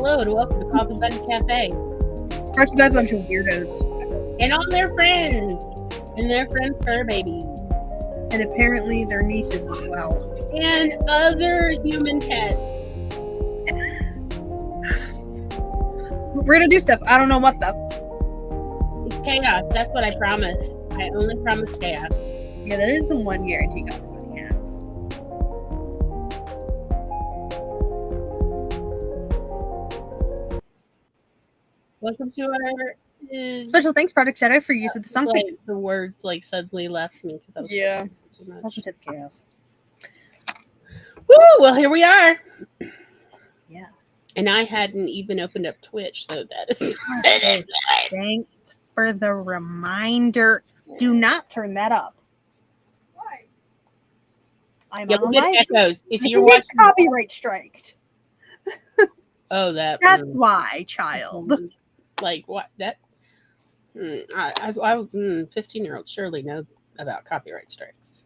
Hello and welcome to Coffee Buddy Cafe. Brought to you by a bunch of weirdos. And all their friends. And their friends' fur babies. And apparently their nieces as well. And other human pets. We're gonna do stuff. I don't know what though. It's chaos. That's what I promised. I only promised chaos. Yeah, that is the one guarantee everybody has. Welcome to our special thanks, Project Chatty, for use of the song. Like, the words suddenly left me because I was too much. Welcome to the chaos. Woo! Well, here we are. Yeah. And I hadn't even opened up Twitch, so that is. Thanks for the reminder. Do not turn that up. Why? I'm on get live. echoes. If you're watching, copyright striked. Oh, that's why, child. Like what? That 15-year-olds surely know about copyright strikes.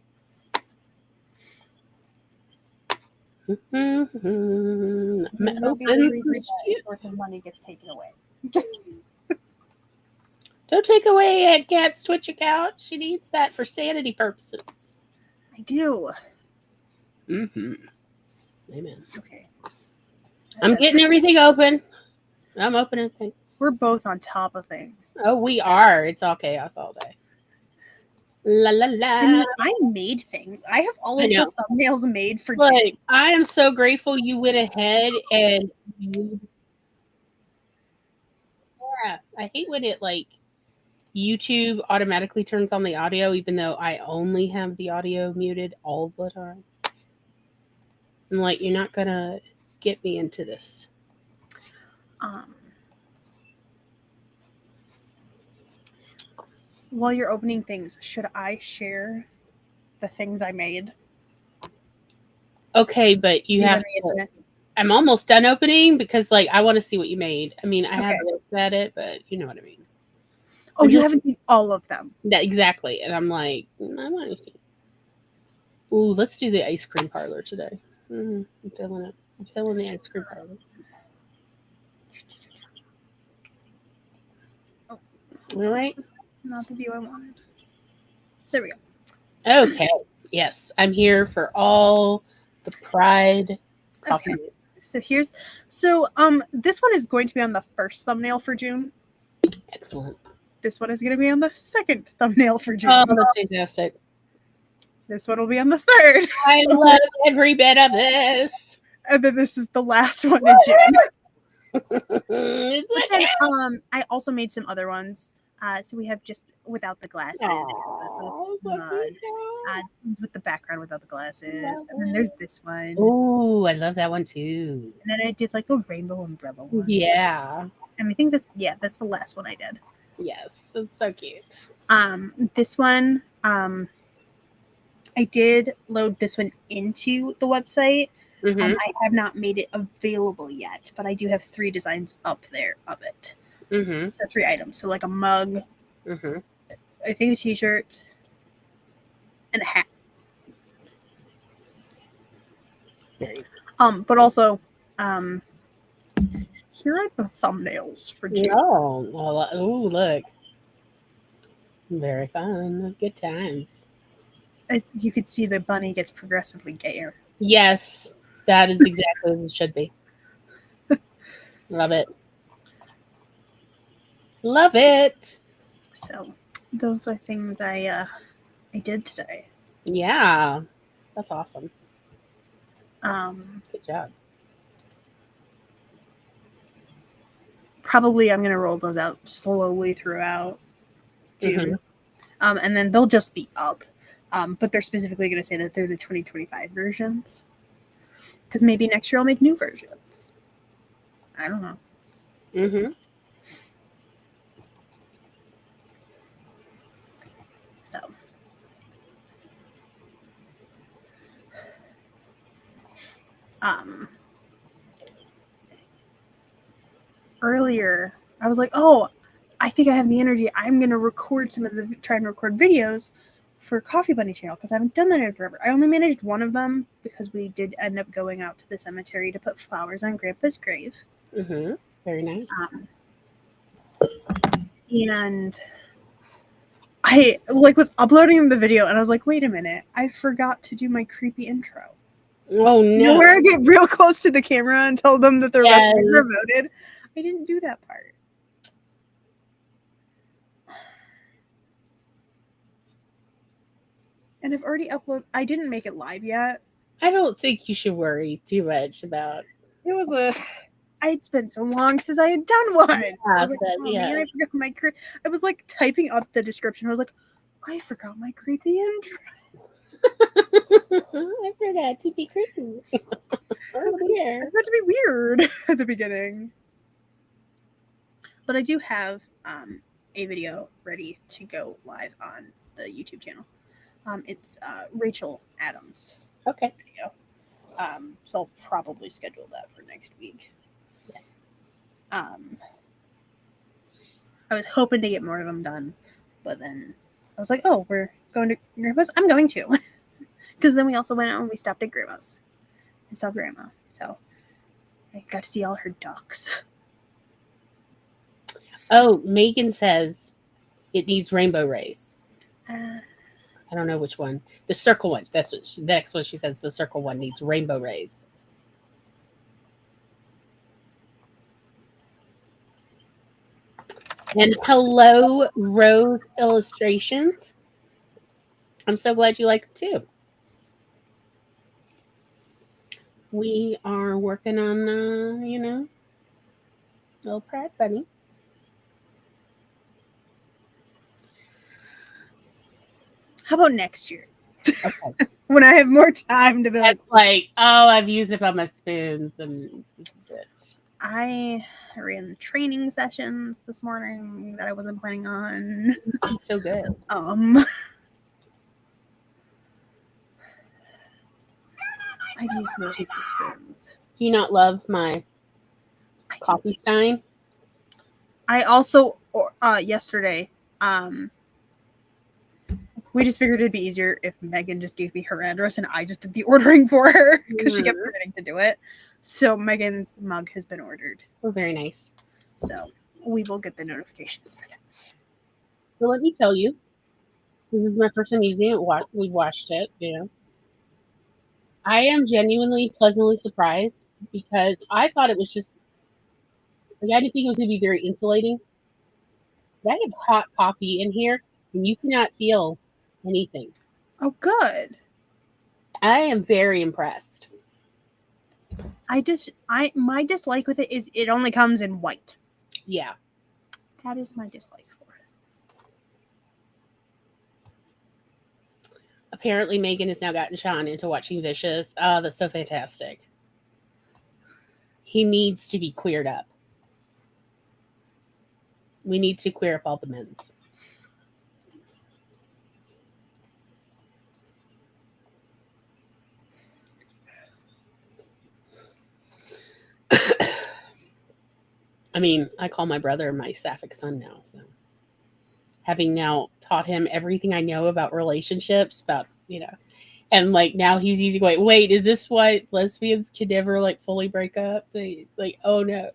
Money gets taken away. Don't take away Aunt Kat's Twitch account. She needs that for sanity purposes. I do. Mm-hmm. Amen. Okay. I'm getting everything open. I'm opening things. We're both on top of things. Oh, we are. It's all chaos all day. La la la. I mean, I made things. I have all of the thumbnails made for June. I am so grateful you went ahead and I hate when it YouTube automatically turns on the audio, even though I only have the audio muted all the time. I'm like, you're not gonna get me into this. While you're opening things, should I share the things I made? Okay, but you have to. I'm almost done opening because, I want to see what you made. I mean, I haven't looked at it, but you know what I mean. Oh, you haven't seen all of them? Yeah, exactly. And I'm like, I want to see. Ooh, let's do the ice cream parlor today. I'm feeling it. I'm feeling the ice cream parlor. Oh. All right. Not the view I wanted. There we go. Okay. Yes, I'm here for all the pride coffee. Okay. So this one is going to be on the first thumbnail for June. Excellent. This one is going to be on the second thumbnail for June. Oh, that's fantastic. This one will be on the third. I love every bit of this. And then this is the last one in June. I also made some other ones. So we have just without the glasses. With the background without the glasses. And then there's this one. Oh, I love that one too. And then I did a rainbow umbrella one. Yeah. And I think that's the last one I did. Yes, it's so cute. This one, I did load this one into the website. Mm-hmm. I have not made it available yet, but I do have 3 designs up there of it. Mm-hmm. So 3 items. So a mug, mm-hmm. I think a t-shirt, and a hat. But also, here are the thumbnails for June. Oh, well, look. Very fun. Good times. As you could see, the bunny gets progressively gayer. Yes, that is exactly as it should be. Love it. Love it. So those are things I did today. Yeah, that's awesome. Good job. Probably I'm gonna roll those out slowly throughout June. Mm-hmm. And then they'll just be up. But they're specifically gonna say that they're the 2025 versions. Because maybe next year I'll make new versions. I don't know. Mm-hmm. So earlier I was like, oh, I think I have the energy. I'm gonna try and record videos for Coffee Bunny channel because I haven't done that in forever. I only managed one of them because we did end up going out to the cemetery to put flowers on Grandpa's grave. Mm-hmm. Very nice. And I like was uploading the video and I was like, wait a minute, I forgot to do my creepy intro. Oh You know no. where I get real close to the camera and tell them that they're about to be Yes. promoted? I didn't do that part. And I've already uploaded. I didn't make it live yet. I don't think you should worry too much about. It was it's been so long since I had done one. I Yeah, was like, but oh man, I forgot my I was like typing up the description. I was like, I forgot my creepy intro. I forgot to be creepy. Oh I dear. forgot to be weird at the beginning. But I do have a video ready to go live on the YouTube channel. It's Rachel Adams' Okay. video. So I'll probably schedule that for next week. Yes. I was hoping to get more of them done, but then I was like, oh, we're going to Grandma's? I'm going to. Because then we also went out and we stopped at Grandma's and saw Grandma. So I got to see all her ducks. Oh, Megan says it needs rainbow rays. Uh, I don't know which one. The circle one. That's what the next one she says. The circle one needs rainbow rays. And hello, Rose Illustrations. I'm so glad you like them too. We are working on, little Pride Bunny. how about next year? Okay. When I have more time to be That's like, oh, I've used up all my spoons and this is it. I ran training sessions this morning that I wasn't planning on. It's so good. I've used most of the spoons. Do you not love my coffee stein? I also yesterday we just figured it'd be easier if Megan just gave me her address and I just did the ordering for her because she kept forgetting to do it. So Megan's mug has been ordered. Oh, very nice. So we will get the notifications for that. So let me tell you, this is my first time using it. We watched it, I am genuinely pleasantly surprised because I thought it was just like I didn't think it was going to be very insulating. I have hot coffee in here, and you cannot feel anything. Oh, good. I am very impressed. My dislike with it is it only comes in white. Yeah. That is my dislike for it. Apparently, Megan has now gotten Sean into watching Vicious. Oh, that's so fantastic. He needs to be queered up. We need to queer up all the men's. I mean, I call my brother my sapphic son now. So, having now taught him everything I know about relationships, about, and like now he's easy going, wait, is this why lesbians can never like fully break up? They like, oh no.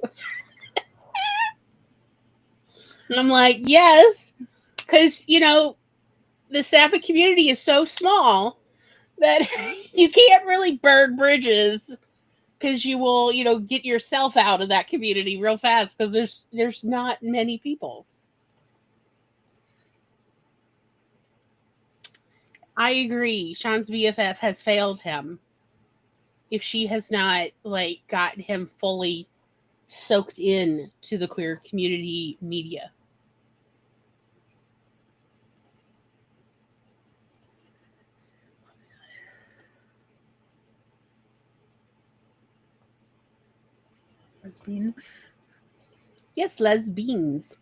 And I'm like, yes, because, the sapphic community is so small that you can't really burn bridges because you will, get yourself out of that community real fast because there's not many people. I agree. Sean's BFF has failed him if she has not like gotten him fully soaked in to the queer community media. Lesbian. Yes, lesbians.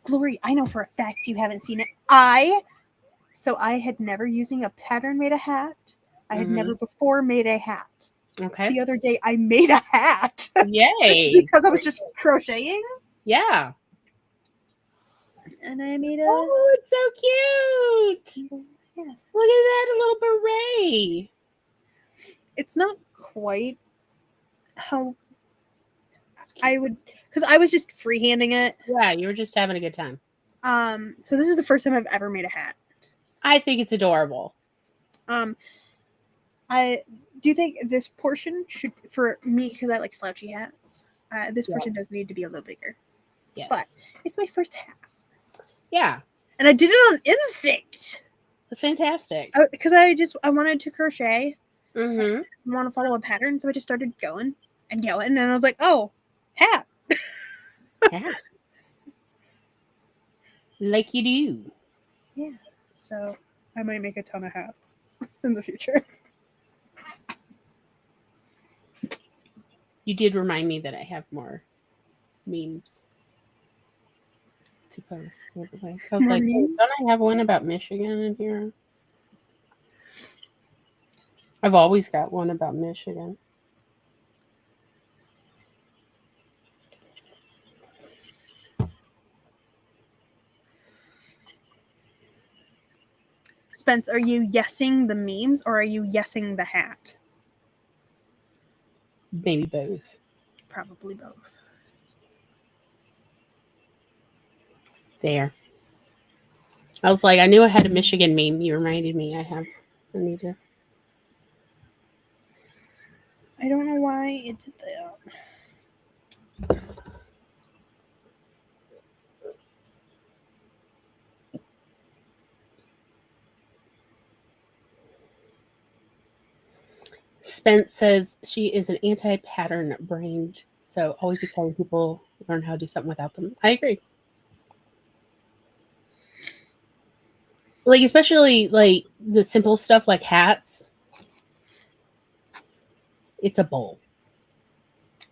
Glory, I know for a fact you haven't seen it. I had never using a pattern made a hat. I had never before made a hat. Okay. The other day I made a hat. Yay. Because I was just crocheting. Yeah. And I made a... Oh, it's so cute. Yeah. Look at that, a little beret. It's not quite how I would, because I was just freehanding it. Yeah, you were just having a good time. So this is the first time I've ever made a hat. I think it's adorable. I do think this portion should, for me, because I like slouchy hats, this Yeah. portion does need to be a little bigger. Yes. But it's my first hat. Yeah. And I did it on instinct. That's fantastic. Because I wanted to crochet. Mm-hmm. I want to follow a pattern, so I just started going, and I was like, oh, hat. Yeah. Like you do. Yeah. So I might make a ton of hats in the future. You did remind me that I have more memes to post. I was More like, hey, memes? don't I have one about Michigan in here? I've always got one about Michigan. Spence, are you yesing the memes or are you yesing the hat? Maybe both. Probably both. There. I was like, I knew I had a Michigan meme. You reminded me. I need to. I don't know why it did that. Spence says she is an anti-pattern brained, so always excited people learn how to do something without them. I agree. Like, especially like the simple stuff like hats. It's a bowl.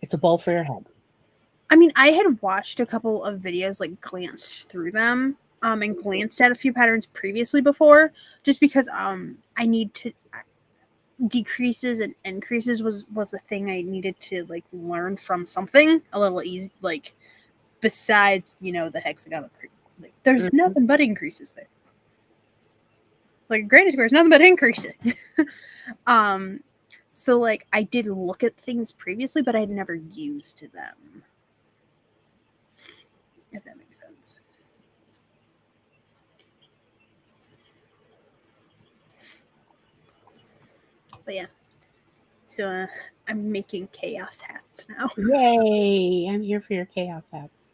It's a bowl for your head. I mean, I had watched a couple of videos, like glanced through them, and glanced at a few patterns previously before, just because I need to decreases and increases was the thing I needed to like learn from something a little easy, like besides the hexagonal. Like, there's nothing but increases there. Like granny square is nothing but increasing. So like I did look at things previously, but I'd never used them. If that makes sense. But yeah. So I'm making chaos hats now. Yay! I'm here for your chaos hats.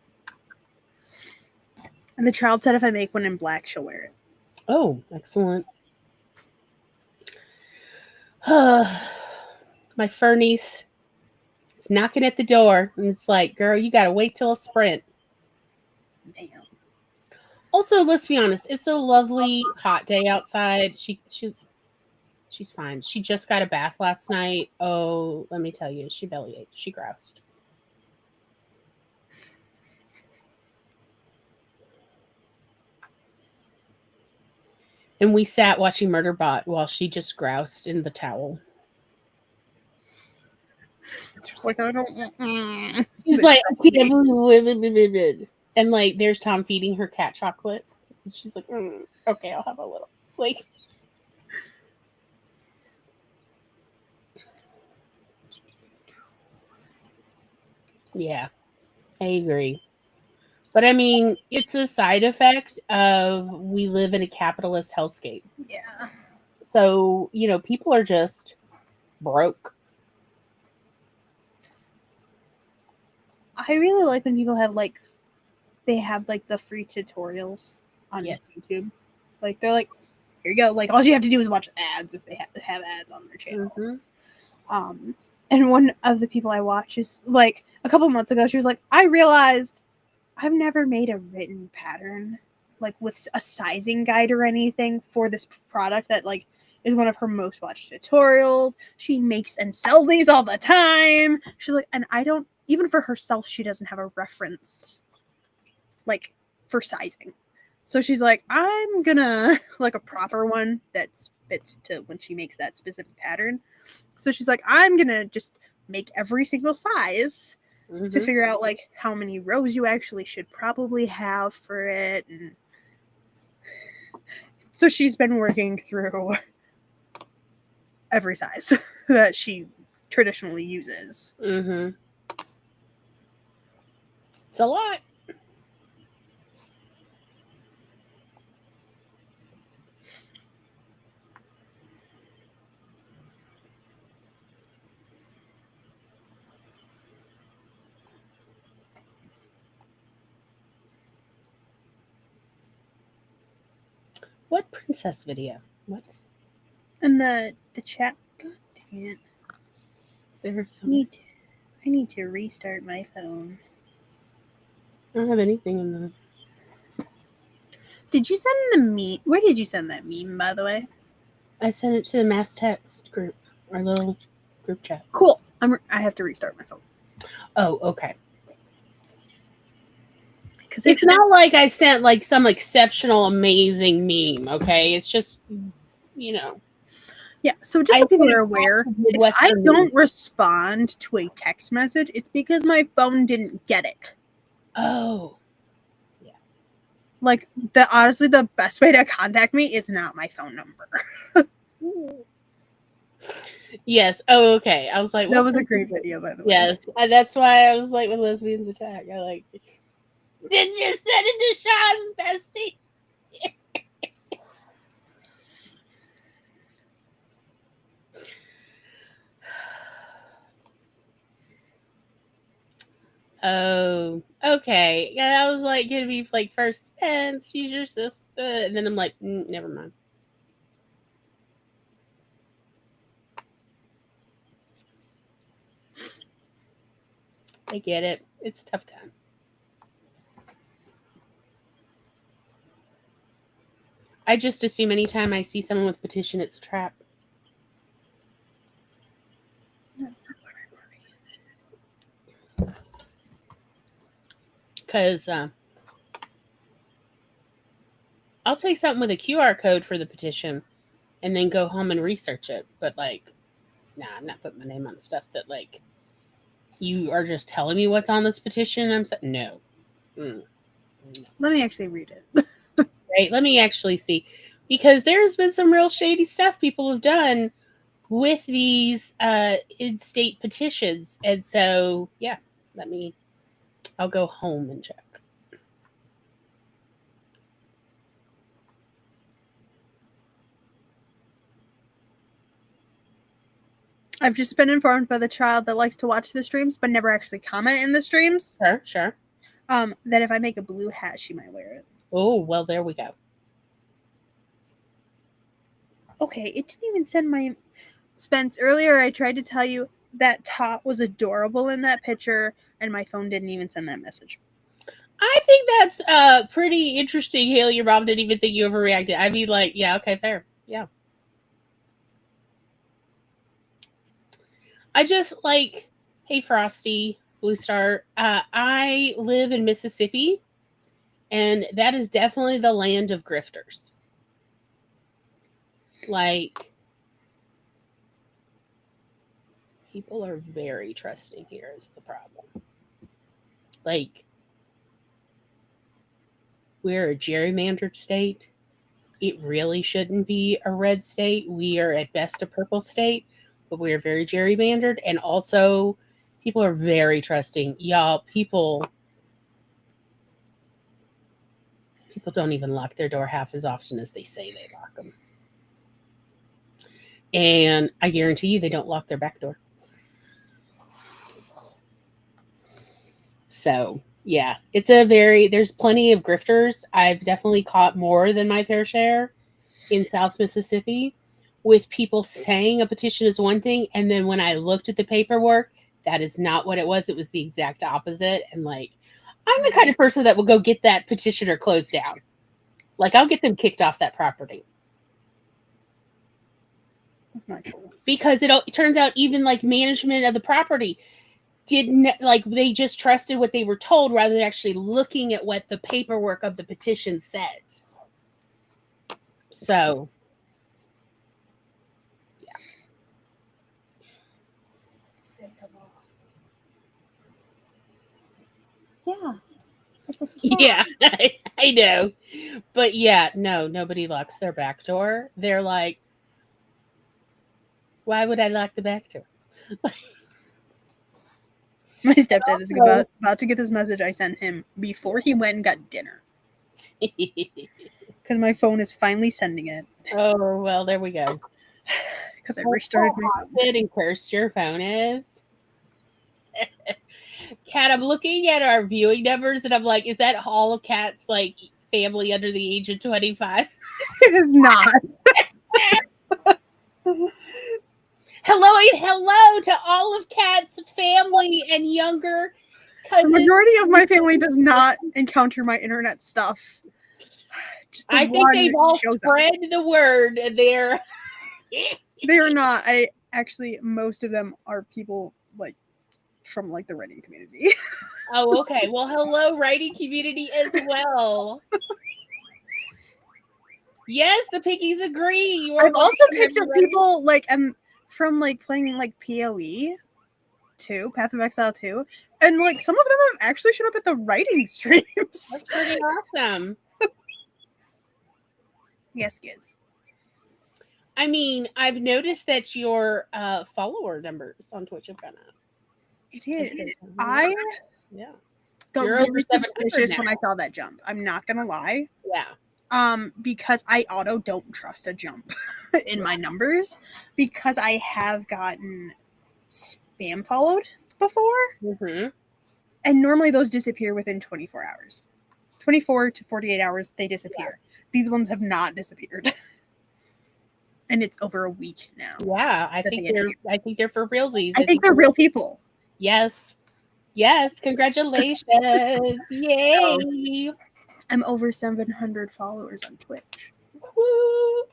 And the child said if I make one in black, she'll wear it. Oh, excellent. My fur niece is knocking at the door, and it's like, girl, you gotta wait till a sprint. Damn. Also, let's be honest, it's a lovely hot day outside. She's fine. She just got a bath last night. Oh, let me tell you, she bellyached. She groused. And we sat watching Murderbot while she just groused in the towel. She's like, I don't. She's like, I can't believe it. And like, there's Tom feeding her cat chocolates. She's like, okay, I'll have a little. Like, yeah, I agree. But I mean, it's a side effect of we live in a capitalist hellscape. Yeah. So, people are just broke. I really like when people have they have the free tutorials on YouTube. Like they're like, here you go. Like all you have to do is watch ads if they have ads on their channel. Mm-hmm. And one of the people I watch is like a couple months ago, she was like, I realized I've never made a written pattern like with a sizing guide or anything for this product that like is one of her most watched tutorials. She makes and sells these all the time. She's like, and I don't, even for herself, she doesn't have a reference like for sizing. So she's like, I'm gonna like a proper one that fits to when she makes that specific pattern. So she's like, I'm gonna just make every single size to figure out like how many rows you actually should probably have for it. And so she's been working through every size that she traditionally uses. Mm-hmm. It's a lot. What princess video? What's And the chat. God dang it! is there? I need to restart my phone. I don't have anything in the. Did you send the meme? Where did you send that meme, by the way? I sent it to the mass text group, our little group chat. Cool. I have to restart my phone. Oh, okay. Because It's not like I sent like some exceptional, amazing meme. Okay, it's just, you know. Yeah, so just so people are aware, if I don't respond to a text message, it's because my phone didn't get it. Oh. Yeah. Like, honestly, the best way to contact me is not my phone number. Yes. Oh, okay. I was like, that was a great video, by the way. Yes. That's why I was like, when lesbians attack, I like, did you send it to Sean's bestie? Oh, okay. Yeah, I was like gonna be like first Spence, she's your sister, and then I'm like, never mind. I get it. It's a tough time. I just assume anytime I see someone with a petition, it's a trap. That's not what Because I'll take something with a QR code for the petition and then go home and research it. But like, nah, I'm not putting my name on stuff that like you are just telling me what's on this petition. I'm saying no. No. Let me actually read it. Right? Let me actually see, because there's been some real shady stuff people have done with these in-state petitions, and so yeah, I'll go home and check. I've just been informed by the child that likes to watch the streams but never actually comment in the streams. Sure. That if I make a blue hat, she might wear it. Oh, well, there we go. Okay, it didn't even send my Spence. Earlier, I tried to tell you that top was adorable in that picture, and my phone didn't even send that message. I think that's pretty interesting, Haley. Your mom didn't even think you overreacted. I'd be like, yeah, okay, fair. Yeah. I just like, hey, Frosty, Blue Star. I live in Mississippi, and that is definitely the land of grifters. Like, people are very trusting here is the problem. Like, we're a gerrymandered state. It really shouldn't be a red state. We are at best a purple state, but we are very gerrymandered. And also, people are very trusting. Y'all, people don't even lock their door half as often as they say they lock them. And I guarantee you they don't lock their back door. So, yeah, there's plenty of grifters. I've definitely caught more than my fair share in South Mississippi, with people saying a petition is one thing, and then when I looked at the paperwork, that is not what it was. It was the exact opposite. And like, I'm the kind of person that will go get that petitioner closed down. Like, I'll get them kicked off that property. That's not cool. Because it turns out even like management of the property didn't, like, they just trusted what they were told rather than actually looking at what the paperwork of the petition said. So, yeah. Yeah, I know. But yeah, no, nobody locks their back door. They're like, why would I lock the back door? My stepdad is Also- about to get this message I sent him before he went and got dinner. Because my phone is finally sending it. Oh, well, there we go. Because I restarted my phone. Haunted and cursed your phone is. Kat, I'm looking at our viewing numbers and I'm like, is that all of Kat's like family under the age of 25? It is not. Hello to all of Kat's family and younger The cousins. majority of my family does not encounter my internet stuff. Just the I think one they've all shows up. spread the word and they're They are not. Most of them are people like from like the writing community. Oh, okay. Well, hello, writing community as well. Yes, the piggies agree. You are I've also welcome, picked up everybody. people like from like playing like PoE 2, Path of Exile 2, and like some of them have actually shown up at the writing streams. That's pretty awesome. Yes, Giz. I mean, I've noticed that your follower numbers on Twitch have gone up. It is. Okay. I Yeah. got You're over really 700 suspicious when now. I saw that jump. I'm not gonna lie. Yeah. Because I don't trust a jump in my numbers because I have gotten spam followed before, Mm-hmm. and normally those disappear within 24 hours. 24 to 48 hours, they disappear. These ones have not disappeared. And it's over a week now. Yeah, I that think they they're for realsies. I think they're real people. Yes. Yes, congratulations. Yay. I'm over 700 followers on Twitch. Woo.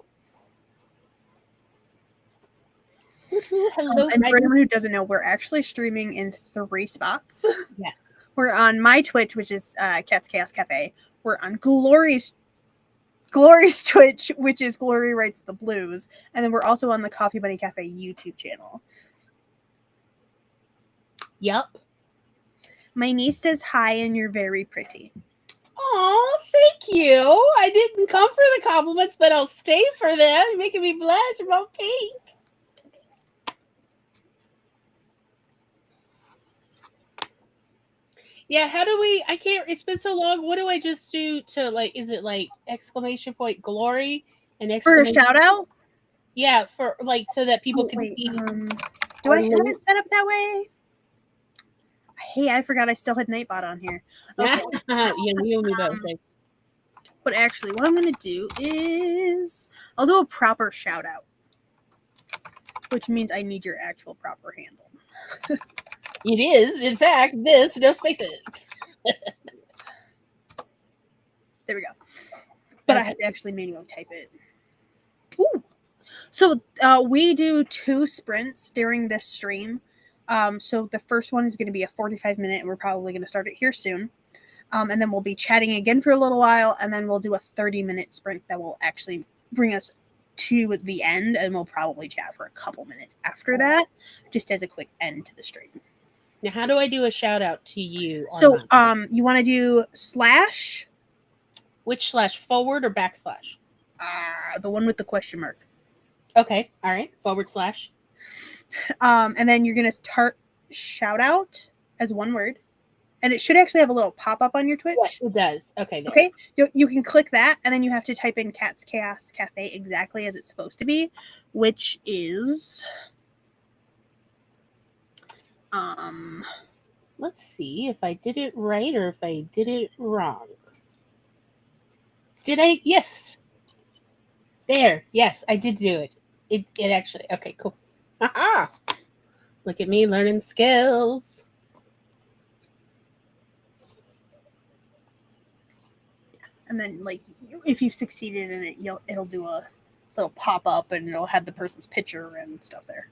Woo-hoo. Hello, And for writing. anyone who doesn't know, we're actually streaming in 3 spots. Yes. We're on my Twitch, which is Cat's Chaos Cafe. We're on Glory's Twitch, which is Glory Writes the Blues. And then we're also on the Coffee Bunny Cafe YouTube channel. Yep. My niece says hi and you're very pretty. Oh, thank you. I didn't come for the compliments, but I'll stay for them. You're making me blush about pink. Yeah, how do we? I can't. It's been so long. What do I just do to like? Is it like exclamation point glory and For a exclamation? shout out? Yeah, for like so that people Oh, can wait, see. do I have it set up that way? Hey, I forgot I still had Nightbot on here. Okay. Yeah, you and me both. But actually, what I'm going to do is I'll do a proper shout out, which means I need your actual proper handle. It is, in fact, this no spaces. There we go. But I have to actually manually type it. Ooh. So we do 2 sprints during this stream. So the first one is going to be a 45-minute, and we're probably going to start it here soon. And then we'll be chatting again for a little while, and then we'll do a 30-minute sprint that will actually bring us to the end, and we'll probably chat for a couple minutes after that, just as a quick end to the stream. Now, how do I do a shout out to you? So, you want to do slash? Which slash, forward or backslash? The one with the question mark. Okay, all right, forward slash. And then you're gonna start shout out as one word, and it should actually have a little pop up on your Twitch. Yes, it does. Okay, there. Okay, you can click that, and then you have to type in Cat's Chaos Cafe exactly as it's supposed to be, which is Let's see if I did it right or if I did it wrong. Did I? Yes. There. Yes, I did do it. It actually. Okay, cool. Aha! Look at me learning skills. and then like if you've succeeded in it, it'll do a little pop up, and it'll have the person's picture and stuff there.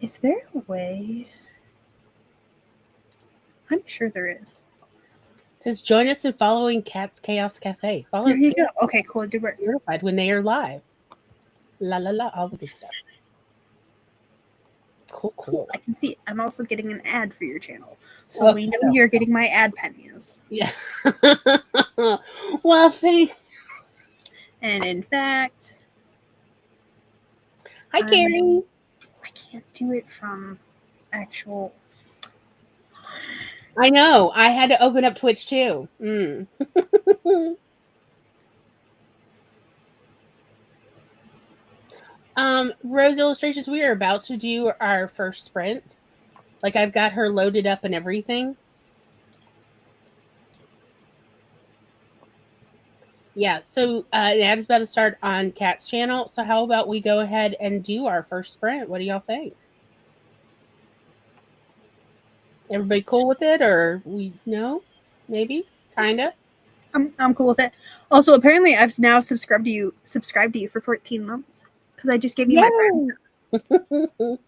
Is there a way? I'm sure there is. It says join us in following Cat's Chaos Cafe. Follow There you go. Okay, cool. It did work. notified when they are live. La la la, all the good stuff. Cool. I can see it. I'm also getting an ad for your channel, so we know you're getting my ad pennies. Yeah. Well, thanks. And in fact, Hi, Carrie. I can't do it from actual. I know. I had to open up Twitch too. Rose Illustrations, we are about to do our first sprint. Like, I've got her loaded up and everything. Yeah, so an ad is about to start on Kat's channel. So how about we go ahead and do our first sprint? What do y'all think? Everybody cool with it, or we no? Maybe, kinda. I'm cool with it. Also, apparently, I've now subscribed to you for 14 months because I just gave you my Prime.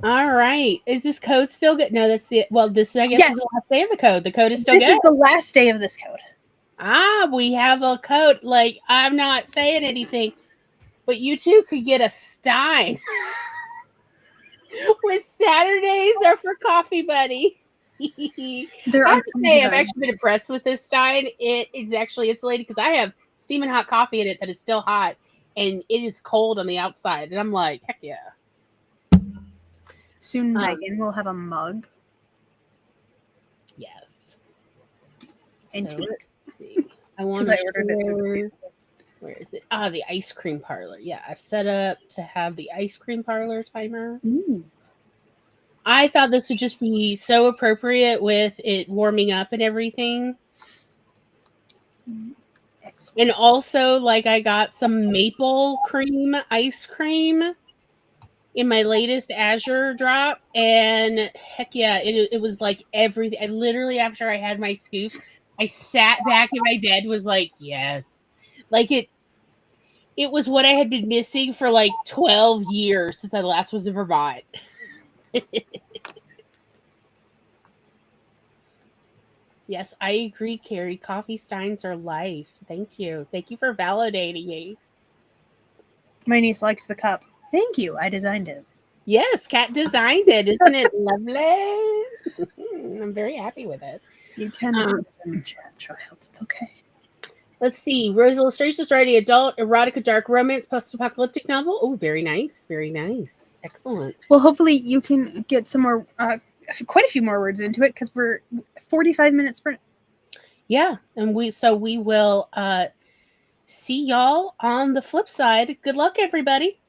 All right. Is this code still good? No, that's the this I guess Yes. is the last day of the code. The code is still This good. is the last day of this code. We have a code. Like, I'm not saying anything, but you two could get a Stein with Saturdays are for coffee buddy. There I are have to some say, I've designs. actually been impressed with this Stein. It is actually insulated because I have steaming hot coffee in it that is still hot and it is cold on the outside. And I'm like, heck yeah. Soon, Megan will have a mug. Yes. And So tea. let's see. I want Because to I ordered it through the share. Facebook. Where is it? The ice cream parlor. Yeah, I've set up to have the ice cream parlor timer. Ooh. I thought this would just be so appropriate with it warming up and everything. Excellent. And also, like, I got some maple cream ice cream in my latest Azure drop. And heck yeah, it was like everything. I literally, after I had my scoop, I sat back in my bed, was like, yes. Like, it was what I had been missing for like 12 years since I last was in Vermont. Yes, I agree, Carrie. Coffee steins are life. Thank you. Thank you for validating me. My niece likes the cup. Thank you. I designed it. Yes, Kat designed it. Isn't it lovely? I'm very happy with it. You can put it in the chat, child. It's okay. Let's see. Rose Illustrations, writing adult erotica dark romance post-apocalyptic novel. Oh, very nice. Very nice. Excellent. Well, hopefully you can get some more, quite a few more words into it because we're 45 minute sprint. Yeah, and we will see y'all on the flip side. Good luck, everybody.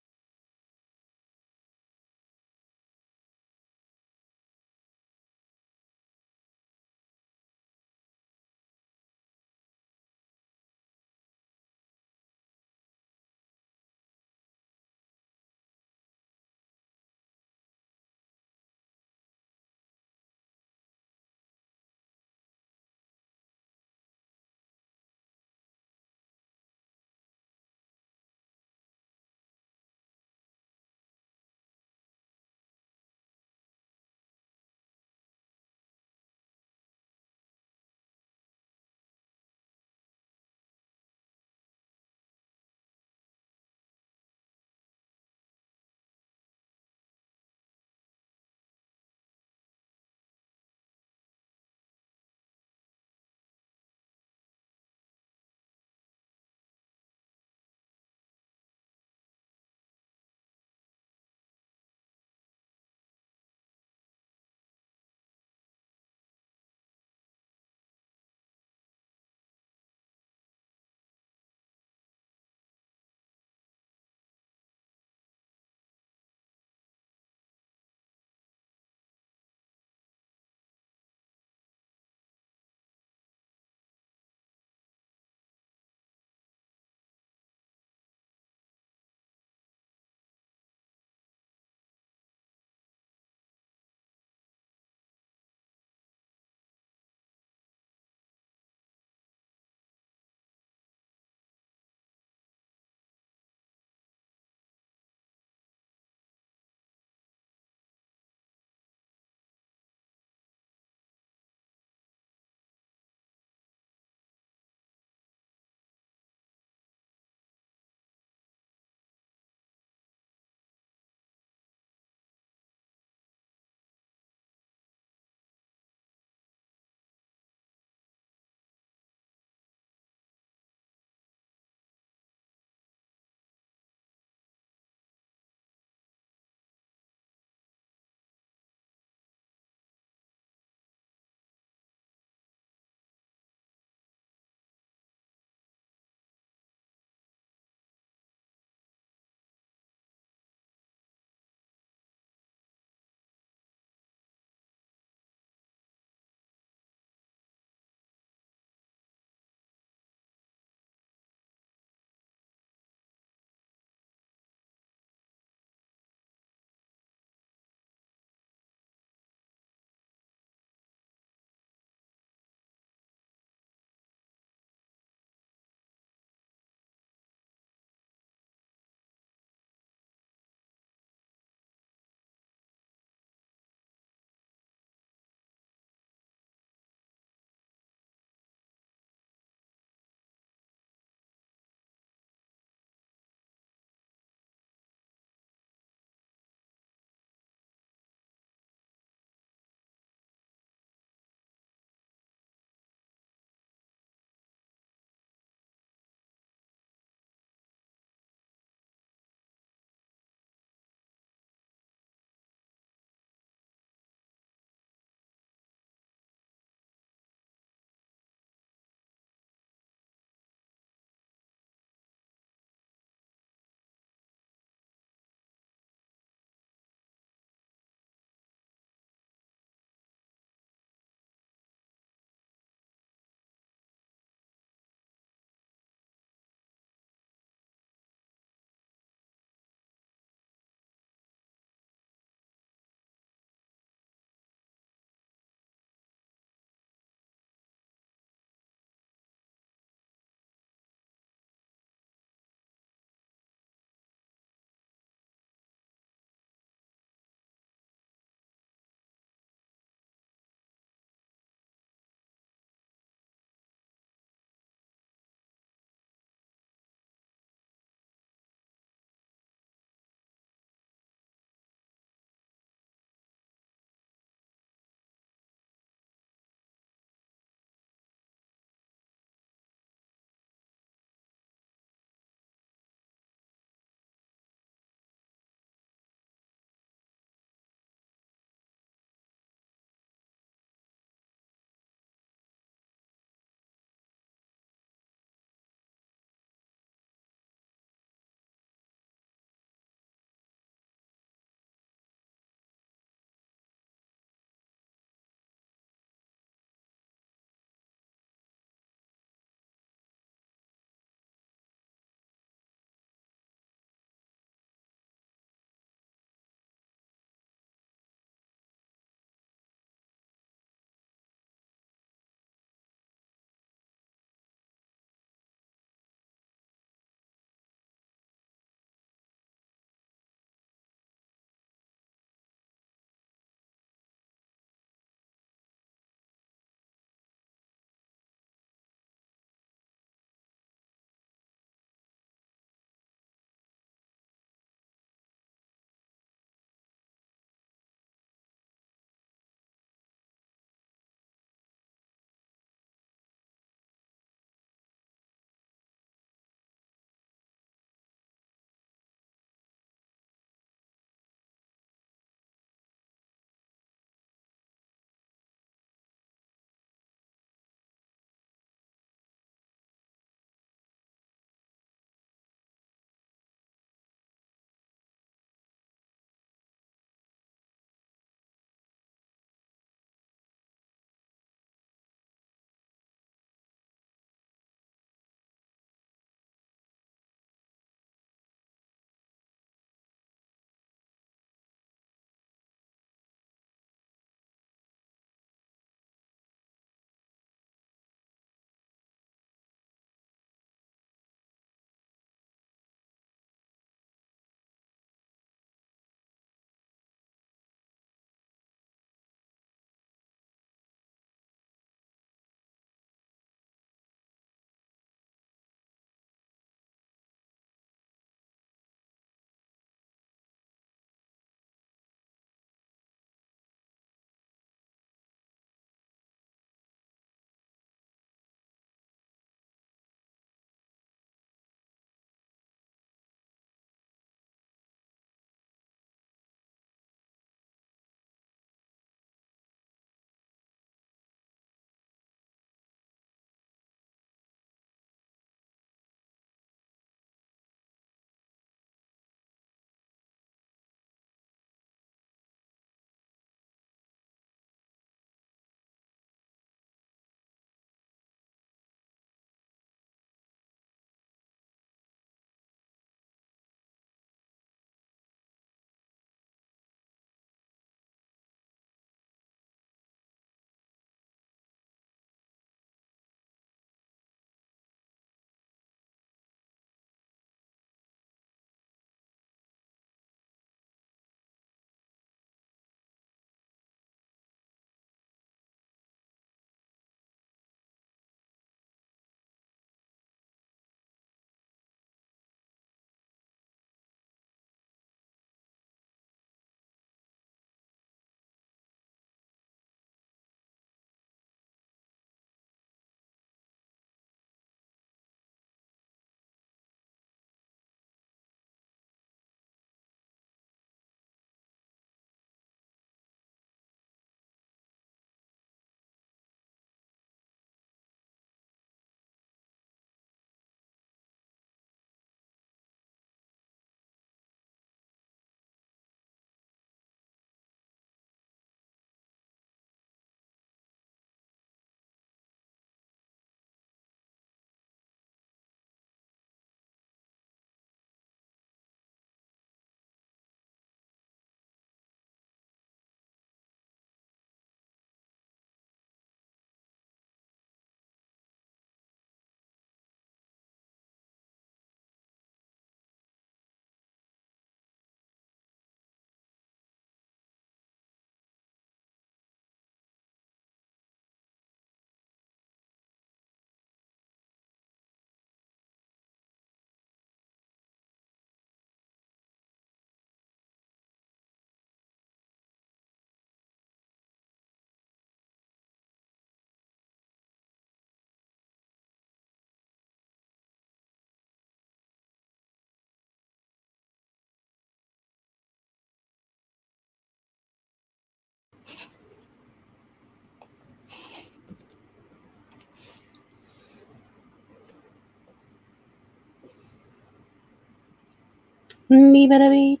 Beep-a-da-beep.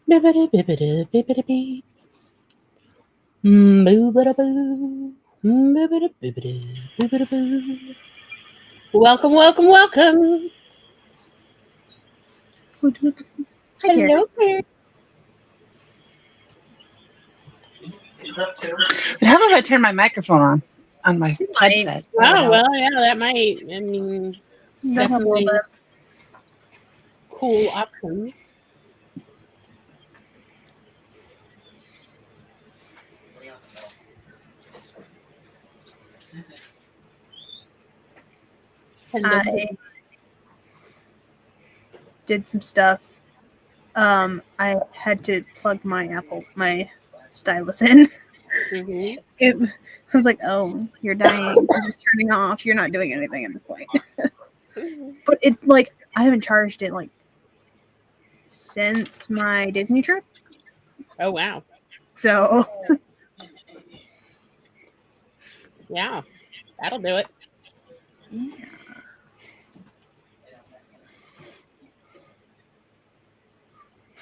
Beep-a-da-beep-a-da-beep-a-da-beep. Boo-ba-da-boo. Boo-ba-da-beep-a-da. Welcome, welcome, welcome. Hi, Karen. Hello there. But how about if I turn my microphone on my You might. headset? That would Oh, help. well, yeah, that might, I mean, it's Does help a little definitely bit. cool options. Hello. I did some stuff. I had to plug my stylus in. Mm-hmm. I was like, oh, you're dying. You're just turning off. You're not doing anything at this point. But I haven't charged it since my Disney trip. Oh, wow. So Yeah, that'll do it. yeah.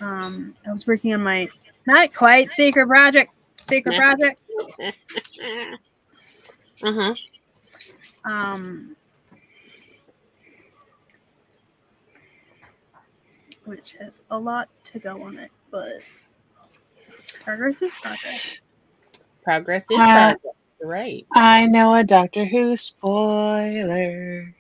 I was working on my not quite secret project. Uh-huh. Which has a lot to go on it, but progress is progress. Progress is progress. You're right. I know a Doctor Who spoiler.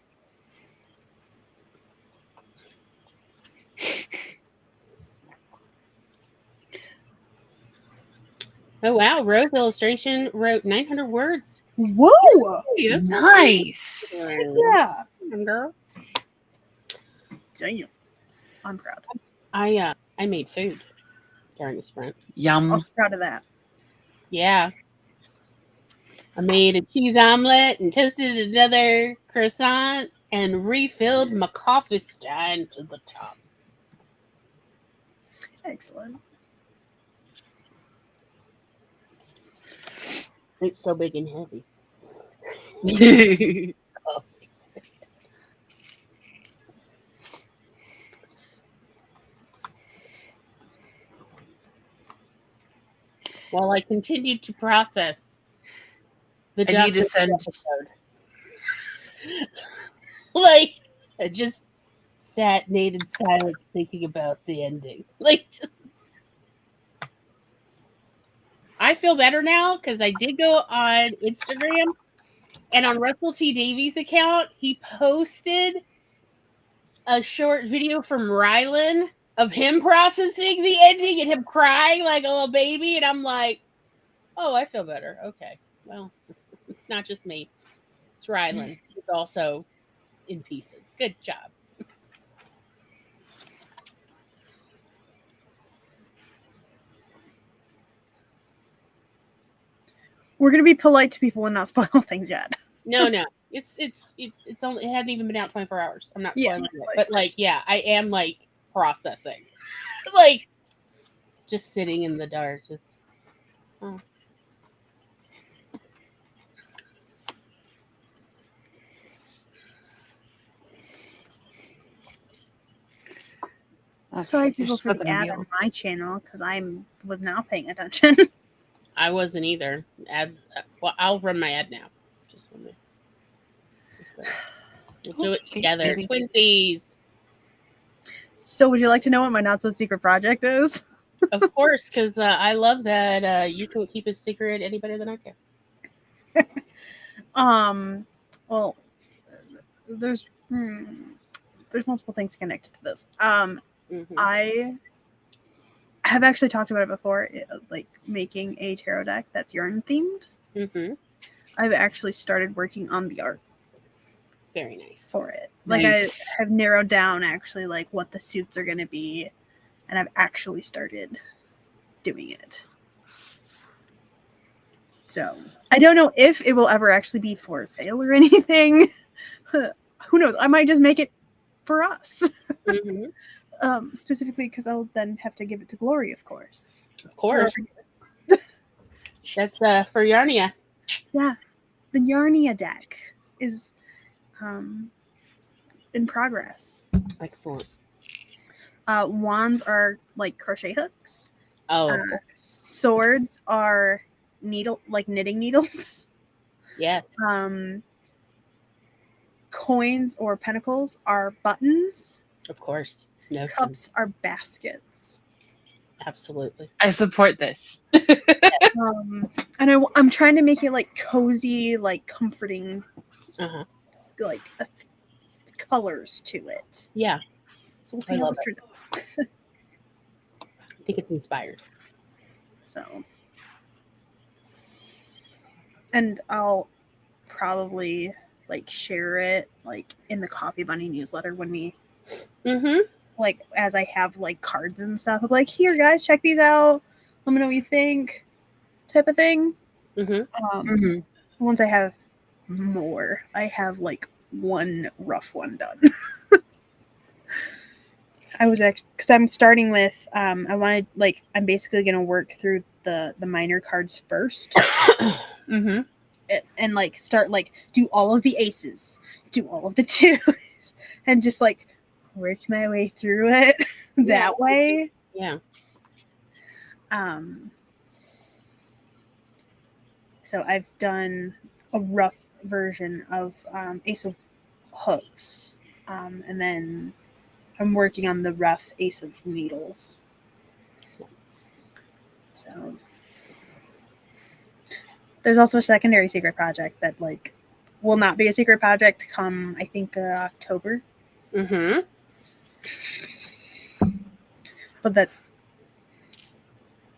Oh, wow. Rose Illustration wrote 900 words. Whoa! Hey, that's Nice. Yeah. girl. Damn. I'm proud. I made food during the sprint. Yum. Also proud of that. Yeah. I made a cheese omelet and toasted another croissant and refilled my coffee stand to the top. Excellent. It's so big and heavy. While I continued to process the I need to Doctor send. episode. Like, I just sat in silence thinking about the ending. I feel better now because I did go on Instagram and on Russell T Davies' account, he posted a short video from Rylan of him processing the ending and him crying like a little baby. And I'm like, oh, I feel better. Okay. Well, it's not just me. It's Rylan. He's also in pieces. Good job. We're gonna be polite to people and not spoil things yet. No. It's only, it hadn't even been out 24 hours. I'm not Yeah, spoiling it. But yeah, I am processing. Like just sitting in the dark. Just oh. Sorry, people, for the ad on my channel because I was not paying attention. I wasn't either. Ads. Well, I'll run my ad now. Just let me. We'll do it together. Twinsies. So, would you like to know what my not so secret project is? Of course, because I love that you can keep a secret any better than I can. Well, there's multiple things connected to this. Mm-hmm. I have actually talked about it before, like making a tarot deck that's yarn themed. Mm-hmm. I've actually started working on the art. Very nice. For it. Like nice. I have narrowed down actually like what the suits are going to be, and I've actually started doing it. So I don't know if it will ever actually be for sale or anything. Who knows? I might just make it for us. Mm-hmm. Specifically because I'll then have to give it to Glory, of course. Of course. That's for Yarnia. Yeah. The Yarnia deck is in progress. Excellent. Wands are like crochet hooks. Oh, Swords are knitting needles. yes, Coins or pentacles are buttons. of course. No, Cups are baskets. absolutely. I support this. And I'm trying to make it like cozy, like comforting, Uh-huh. like colors to it. Yeah, So we'll I see how love this turns out. I think it's inspired. So, and I'll probably like share it like in the Coffee Bunny newsletter when we Mm-hmm. like as I have like cards and stuff. I'm like, here guys, check these out. Let me know what you think, type of thing. Mm-hmm. Once I have more, I have like one rough one done. I was actually because I'm starting with I wanted like I'm basically gonna work through the minor cards first Mm-hmm. and like start like do all of the aces, do all of the twos, and just like work my way through it that way. Yeah. So I've done a rough version of Ace of Hooks, and then I'm working on the rough Ace of Needles. So there's also a secondary secret project that like will not be a secret project come I think October. Mm-hmm. But that's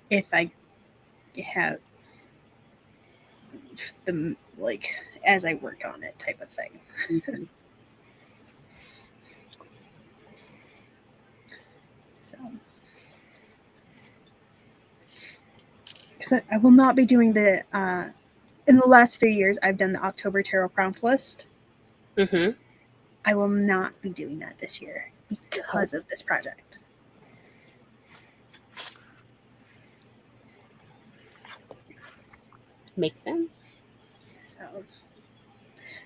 if I have them like as I work on it type of thing. Mm-hmm. So because I will not be doing the in the last few years I've done the October tarot prompt list. Mm-hmm. I will not be doing that this year because of this project. Makes sense. So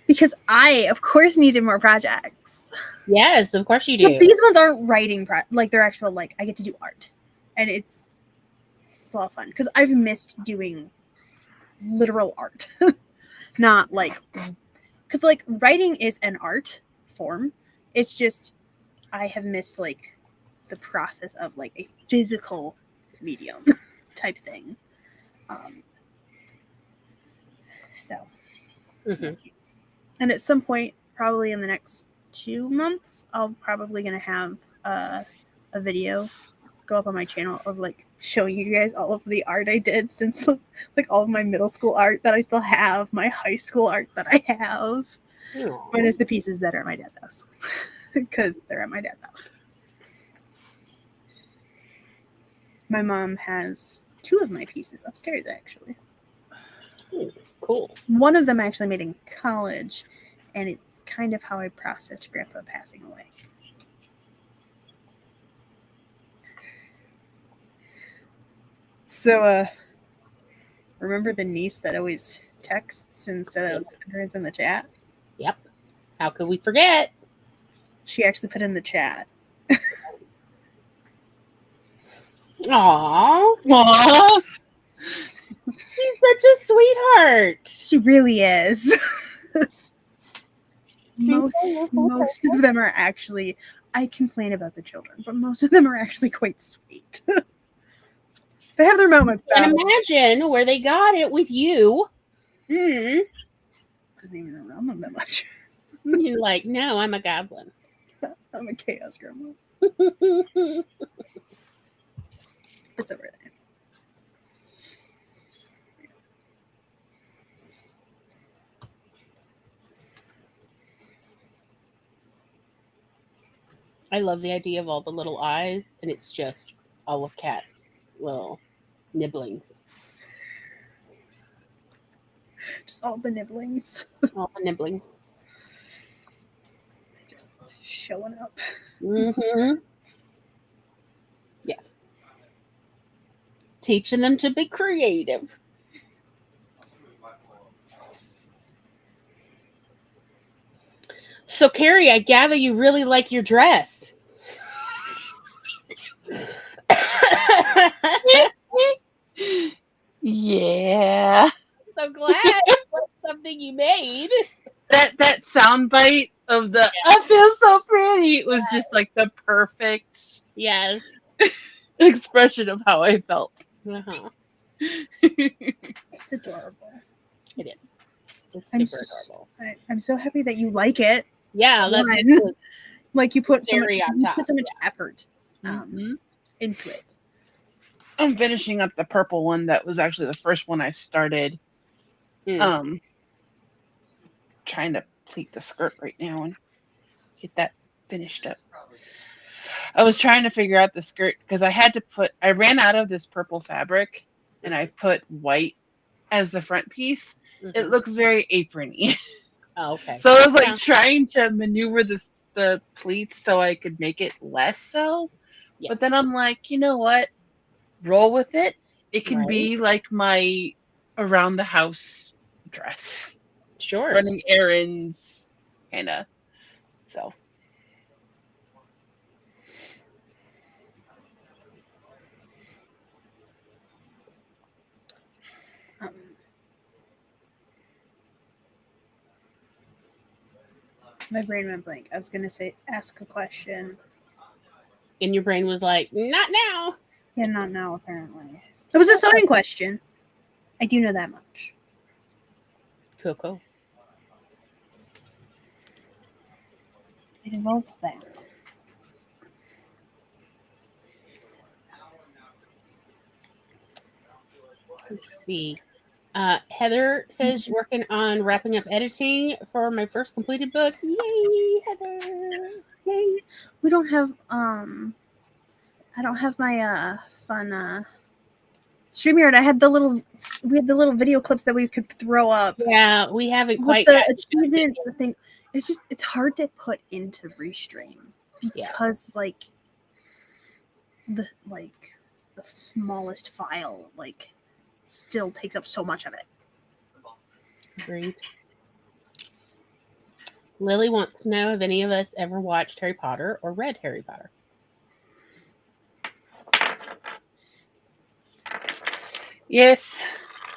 because I of course needed more projects. Yes, of course you But do. these ones aren't writing like they're actual like I get to do art. And it's a lot of fun because I've missed doing literal art. Not like because like writing is an art form. It's just I have missed like the process of like a physical medium type thing. So Mm-hmm. and at some point probably in the next 2 months I'll probably gonna have a video go up on my channel of like showing you guys all of the art I did since like all of my middle school art that I still have, my high school art that I have. Aw. Minus the pieces that are at my dad's house. Because they're at my dad's house. My mom has 2 of my pieces upstairs actually. Ooh, cool. One of them I actually made in college, and it's kind of how I processed Grandpa passing away. So, remember the niece that always texts instead of enters in the chat? Yep. How could we forget? She actually put in the chat. Aww. Aww. She's such a sweetheart. She really is. most of them are actually, I complain about the children, but most of them are actually quite sweet. They have their moments. And imagine where they got it with you. Isn't even around them that much. You're like, no, I'm a goblin. I'm a chaos grandma. It's over there. I love the idea of all the little eyes, and it's just all of Cat's little nibblings. Just all the nibblings. All the nibblings. Just showing up. Mm-hmm. Yeah. Teaching them to be creative. So, Carrie, I gather you really like your dress. soundbite of the "I feel so pretty." It was just like the perfect Yes. expression of how I felt. Uh-huh. It's adorable. It is. It's I'm super s- adorable. I'm so happy that you like it. Yeah, that makes One. it Like you put so much, cherry on you top. put so much effort Mhm. into it. I'm finishing up the purple one that was actually the first one I started. Mm. Trying to pleat the skirt right now and get that finished up. I was trying to figure out the skirt because I ran out of this purple fabric and I put white as the front piece. It Mhm. looks very aprony. Oh, okay. So I was like Yeah. trying to maneuver the pleats so I could make it less so. But then Yes. I'm like, you know what? Roll with it. It can Right. be like my around the house dress. Sure. Running errands kind of. So Um, my brain went blank. I was gonna say ask a question. And your brain was like, not now. Yeah, not now apparently. It was a sewing question. I do know that much. Cool. It involved that. Let's see. Heather says she's working on wrapping up editing for my first completed book. Yay, Heather! Yay! We don't have I don't have my fun StreamYard. We had the little video clips that we could throw up. Yeah, we haven't With quite the gotten achievements, I think it's hard to put into Restream Yeah. because the smallest file still takes up so much of it. Agreed. Lily wants to know if any of us ever watched Harry Potter or read Harry Potter. yes,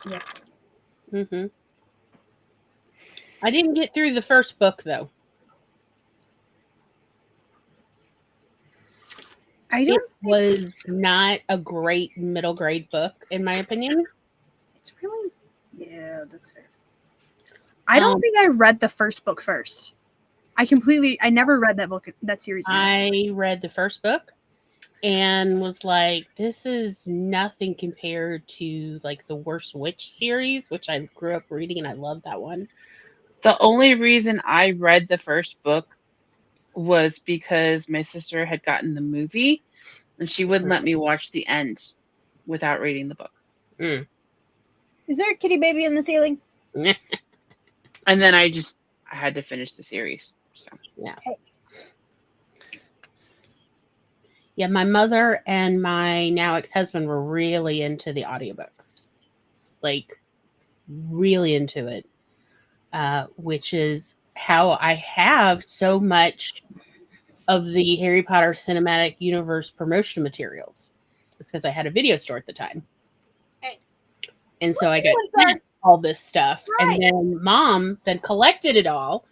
Yes. Mm-hmm. I didn't get through the first book though. I It don't think was not a great middle grade book, in my opinion. it's really. Yeah, that's fair. I don't Um, think I read the first book first. I never read that series. I read the first book and was like, this is nothing compared to like the Worst Witch series, which I grew up reading and I love that one. the only reason I read the first book was because my sister had gotten the movie and she wouldn't let me watch the end without reading the book. Mm. Is there a kitty baby in the ceiling? And then I had to finish the series. So Yeah. Okay. Yeah, my mother and my now ex-husband were really into the audiobooks. Like really into it. Which is how I have so much of the Harry Potter cinematic universe promotion materials. It's because I had a video store at the time. Hey. And so I got was that? sent all this stuff. Right. And then mom then collected it all.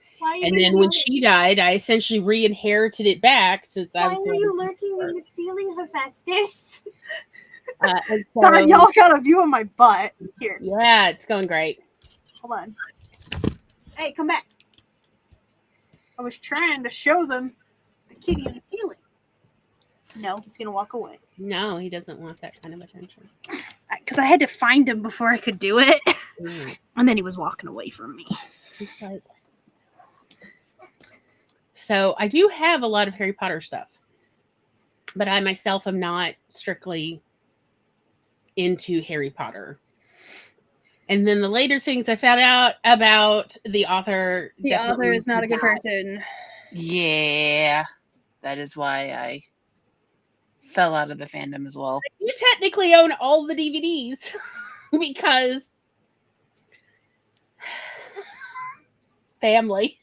And then when she died, I essentially re-inherited it back since I was lurking in the ceiling, Hephaestus? and so, Sorry, y'all got a view of my butt. Here, yeah, it's going great. hold on. Hey, come back. I was trying to show them the kitty in the ceiling. No, he's gonna walk away. No, he doesn't want that kind of attention. Because I had to find him before I could do it. Mm. And then he was walking away from me. He's like, so I do have a lot of Harry Potter stuff, but I myself am not strictly into Harry Potter. And then the later things I found out about the author. The author is not a good person. yeah, that is why I fell out of the fandom as well. You technically own all the DVDs because family.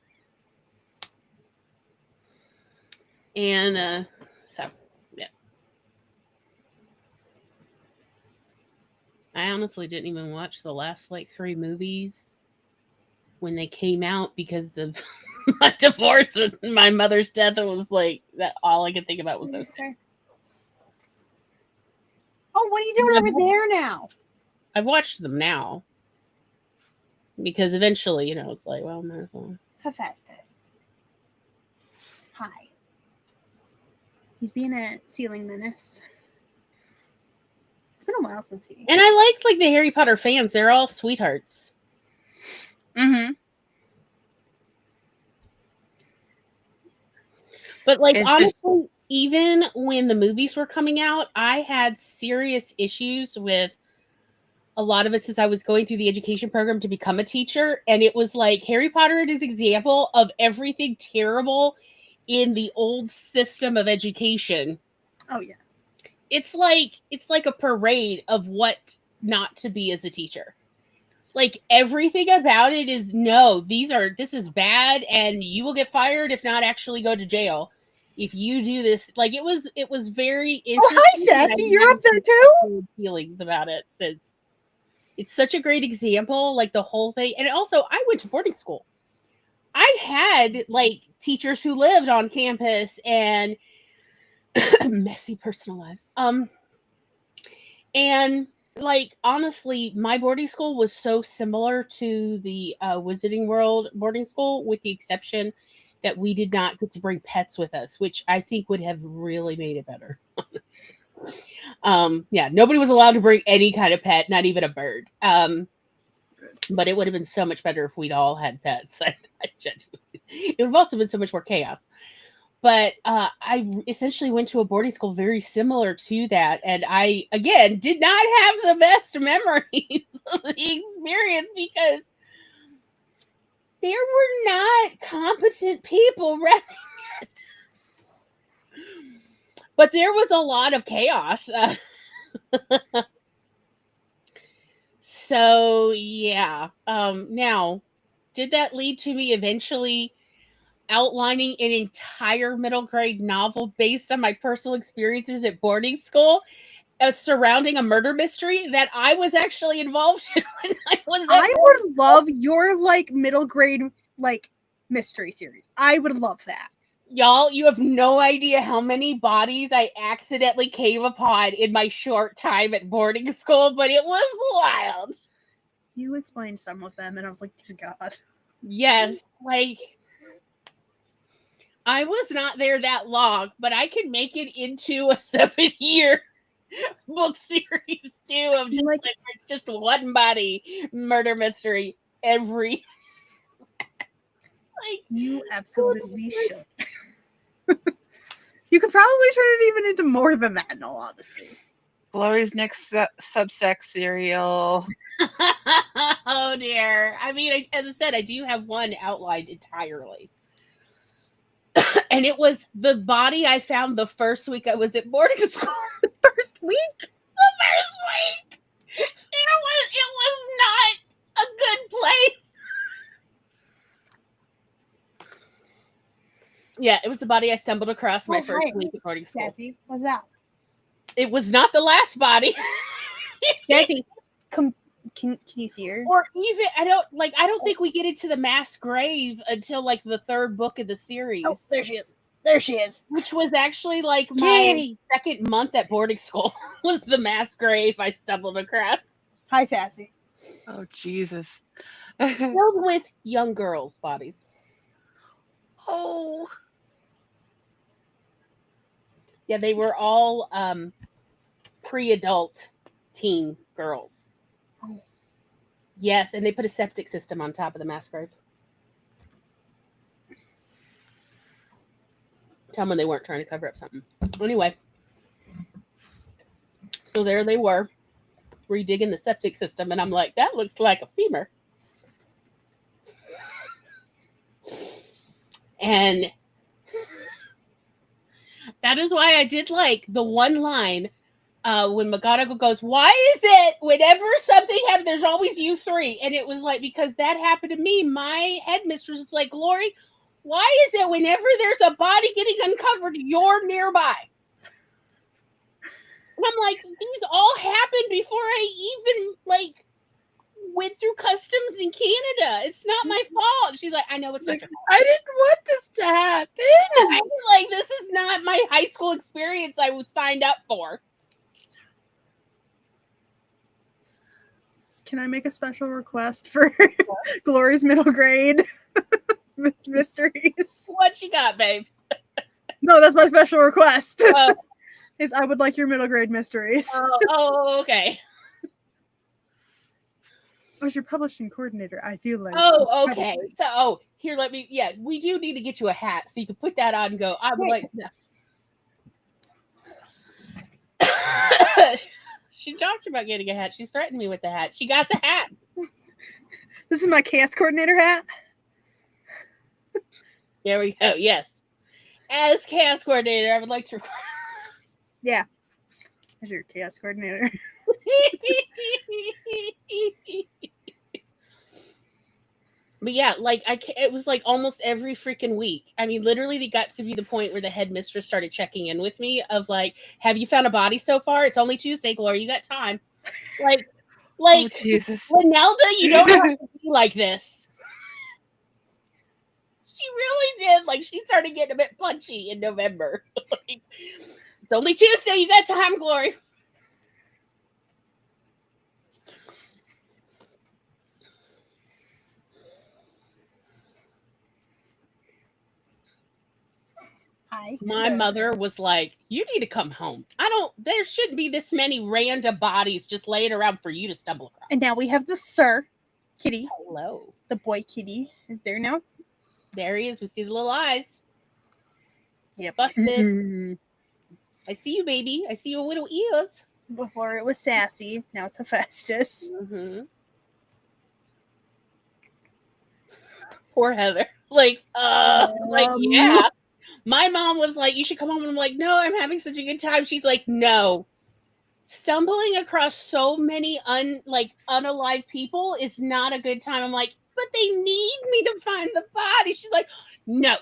And so, yeah. I honestly didn't even watch the last like 3 movies when they came out because of my divorce and my mother's death. It was like that. All I could think about was those two. Okay. Oh, what are you doing over there now? I've watched them now because eventually, it's like, well, might as well. Hephaestus. Hi. He's being a ceiling menace. It's been a while since he. And I like the Harry Potter fans. They're all sweethearts. Mm-hmm. But It's honestly, even when the movies were coming out, I had serious issues with a lot of it since I was going through the education program to become a teacher. And it was like Harry Potter is an example of everything terrible in the old system of education. Oh yeah. It's like a parade of what not to be as a teacher. Like everything about it is no, this is bad and you will get fired, if not actually go to jail. If you do this, like it was very interesting. Oh, hi, Sassy. You're up there too? Feelings about it since it's such a great example, like the whole thing. And also, I went to boarding school. I had like teachers who lived on campus and messy personal lives. And like honestly, my boarding school was so similar to the Wizarding World boarding school, with the exception that we did not get to bring pets with us, which I think would have really made it better. Yeah, nobody was allowed to bring any kind of pet, not even a bird. But it would have been so much better if we'd all had pets. It would have also been so much more chaos. But I essentially went to a boarding school very similar to that. And I, again, did not have the best memories of the experience because there were not competent people running it. But there was a lot of chaos. So, yeah. Now, did that lead to me eventually outlining an entire middle grade novel based on my personal experiences at boarding school surrounding a murder mystery that I was actually involved in when I was I would love your like middle grade like mystery series. I would love that. Y'all, you have no idea how many bodies I accidentally came upon in my short time at boarding school, but it was wild. You explained some of them, and I was like, dear God. Yes, like I was not there that long, but I can make it into a 7-year book series too. Of just like it's just one body murder mystery every. Like you absolutely should. You could probably turn it even into more than that, in all honesty. Glory's next Substack serial. Oh dear. I mean, as I said, I do have one outlined entirely. And it was the body I found the first week I was at boarding school. The first week? The first week. It was not a good place. Yeah, it was the body I stumbled across my first week at boarding school. Sassy, what's that? It was not the last body. Sassy, can you see her? Or even I don't think we get into the mass grave until like the third book of the series. Oh, there she is. There she is. Which was actually like my second month at boarding school was the mass grave I stumbled across. Hi, Sassy. Oh, Jesus. Filled with young girls' bodies. Oh. Yeah, they were all pre-adult teen girls. Oh. Yes, and they put a septic system on top of the mass grave. Tell them they weren't trying to cover up something. Anyway, so there they were, redigging the septic system, and I'm like, that looks like a femur. And that is why I did like the one line when McGonagall goes, why is it whenever something happens, there's always you three? And it was like, because that happened to me. My headmistress is like, Glory, why is it whenever there's a body getting uncovered, you're nearby? And I'm like, these all happened before I even, like, went through customs in Canada. It's not my fault. She's like, I know it's not Like, your fault. I didn't want this to happen. I'm like, this is not my high school experience I was signed up for. Can I make a special request for Glory's middle grade mysteries? What you got, babes? No, that's my special request. Oh, Is I would like your middle grade mysteries. okay. As your publishing coordinator, I feel like. Oh, okay. So, here, we do need to get you a hat so you can put that on and go, I would like to know. She talked about getting a hat. She threatened me with the hat. She got the hat. This is my chaos coordinator hat. There we go. Yes. As chaos coordinator, I would like to. Yeah. As your chaos coordinator. But yeah, like it was like almost every freaking week. I mean, literally, they got to be the point where the headmistress started checking in with me of like, "Have you found a body so far? It's only Tuesday, Gloria. You got time." Like, Oh, Jesus. Linelda, you don't have to be like this. She really did. Like, she started getting a bit punchy in November. Like, it's only Tuesday. You got time, Glory. Hi. My mother was like, "You need to come home. There shouldn't be this many random bodies just laying around for you to stumble across." And now we have the Sir Kitty. Hello. The boy Kitty is there now. There he is. We see the little eyes. Yep. Busted. Mm-hmm. I see you, baby. I see your little ears. Before it was Sassy, now it's Hephaestus. Mm-hmm. Poor Heather. Like, yeah. My mom was like, "You should come home." And I'm like, "No, I'm having such a good time." She's like, "No. Stumbling across so many unalive people is not a good time." I'm like, "But they need me to find the body." She's like, "No."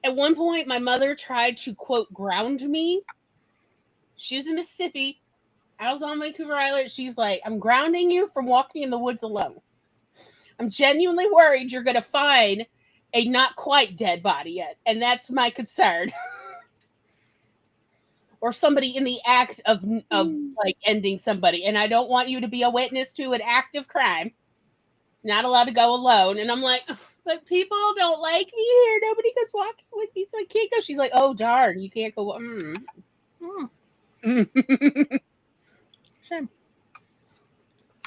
At one point, my mother tried to, quote, ground me. She was in Mississippi. I was on Vancouver Island. She's like, "I'm grounding you from walking in the woods alone. I'm genuinely worried you're going to find a not quite dead body yet. And that's my concern." Or somebody in the act of like ending somebody. And I don't want you to be a witness to an act of crime. Not allowed to go alone. And I'm like, "But people don't like me here. Nobody goes walking with me, so I can't go." She's like, "Oh, darn, you can't go." Shame.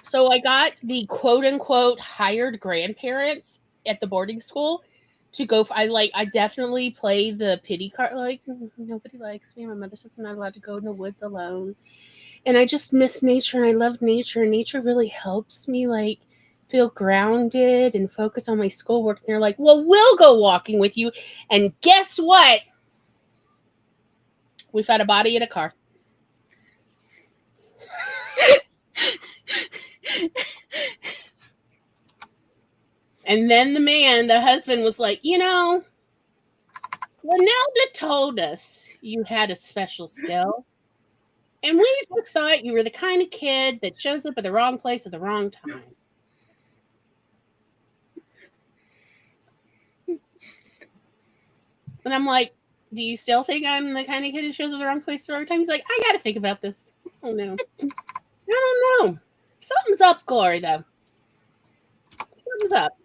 So I got the quote unquote hired grandparents at the boarding school to go. I definitely play the pity card. Like, nobody likes me. My mother says I'm not allowed to go in the woods alone. And I just miss nature, and I love nature. Nature really helps me like feel grounded and focus on my schoolwork. And they're like, "Well, we'll go walking with you." And guess what? We found a body in a car. And then the husband was like, "Linelda told us you had a special skill. And we just thought you were the kind of kid that shows up at the wrong place at the wrong time." And I'm like, "Do you still think I'm the kind of kid who shows up at the wrong place at the wrong time?" He's like, "I got to think about this." Oh, no. I don't know. Something's up, Glory, though. Something's up.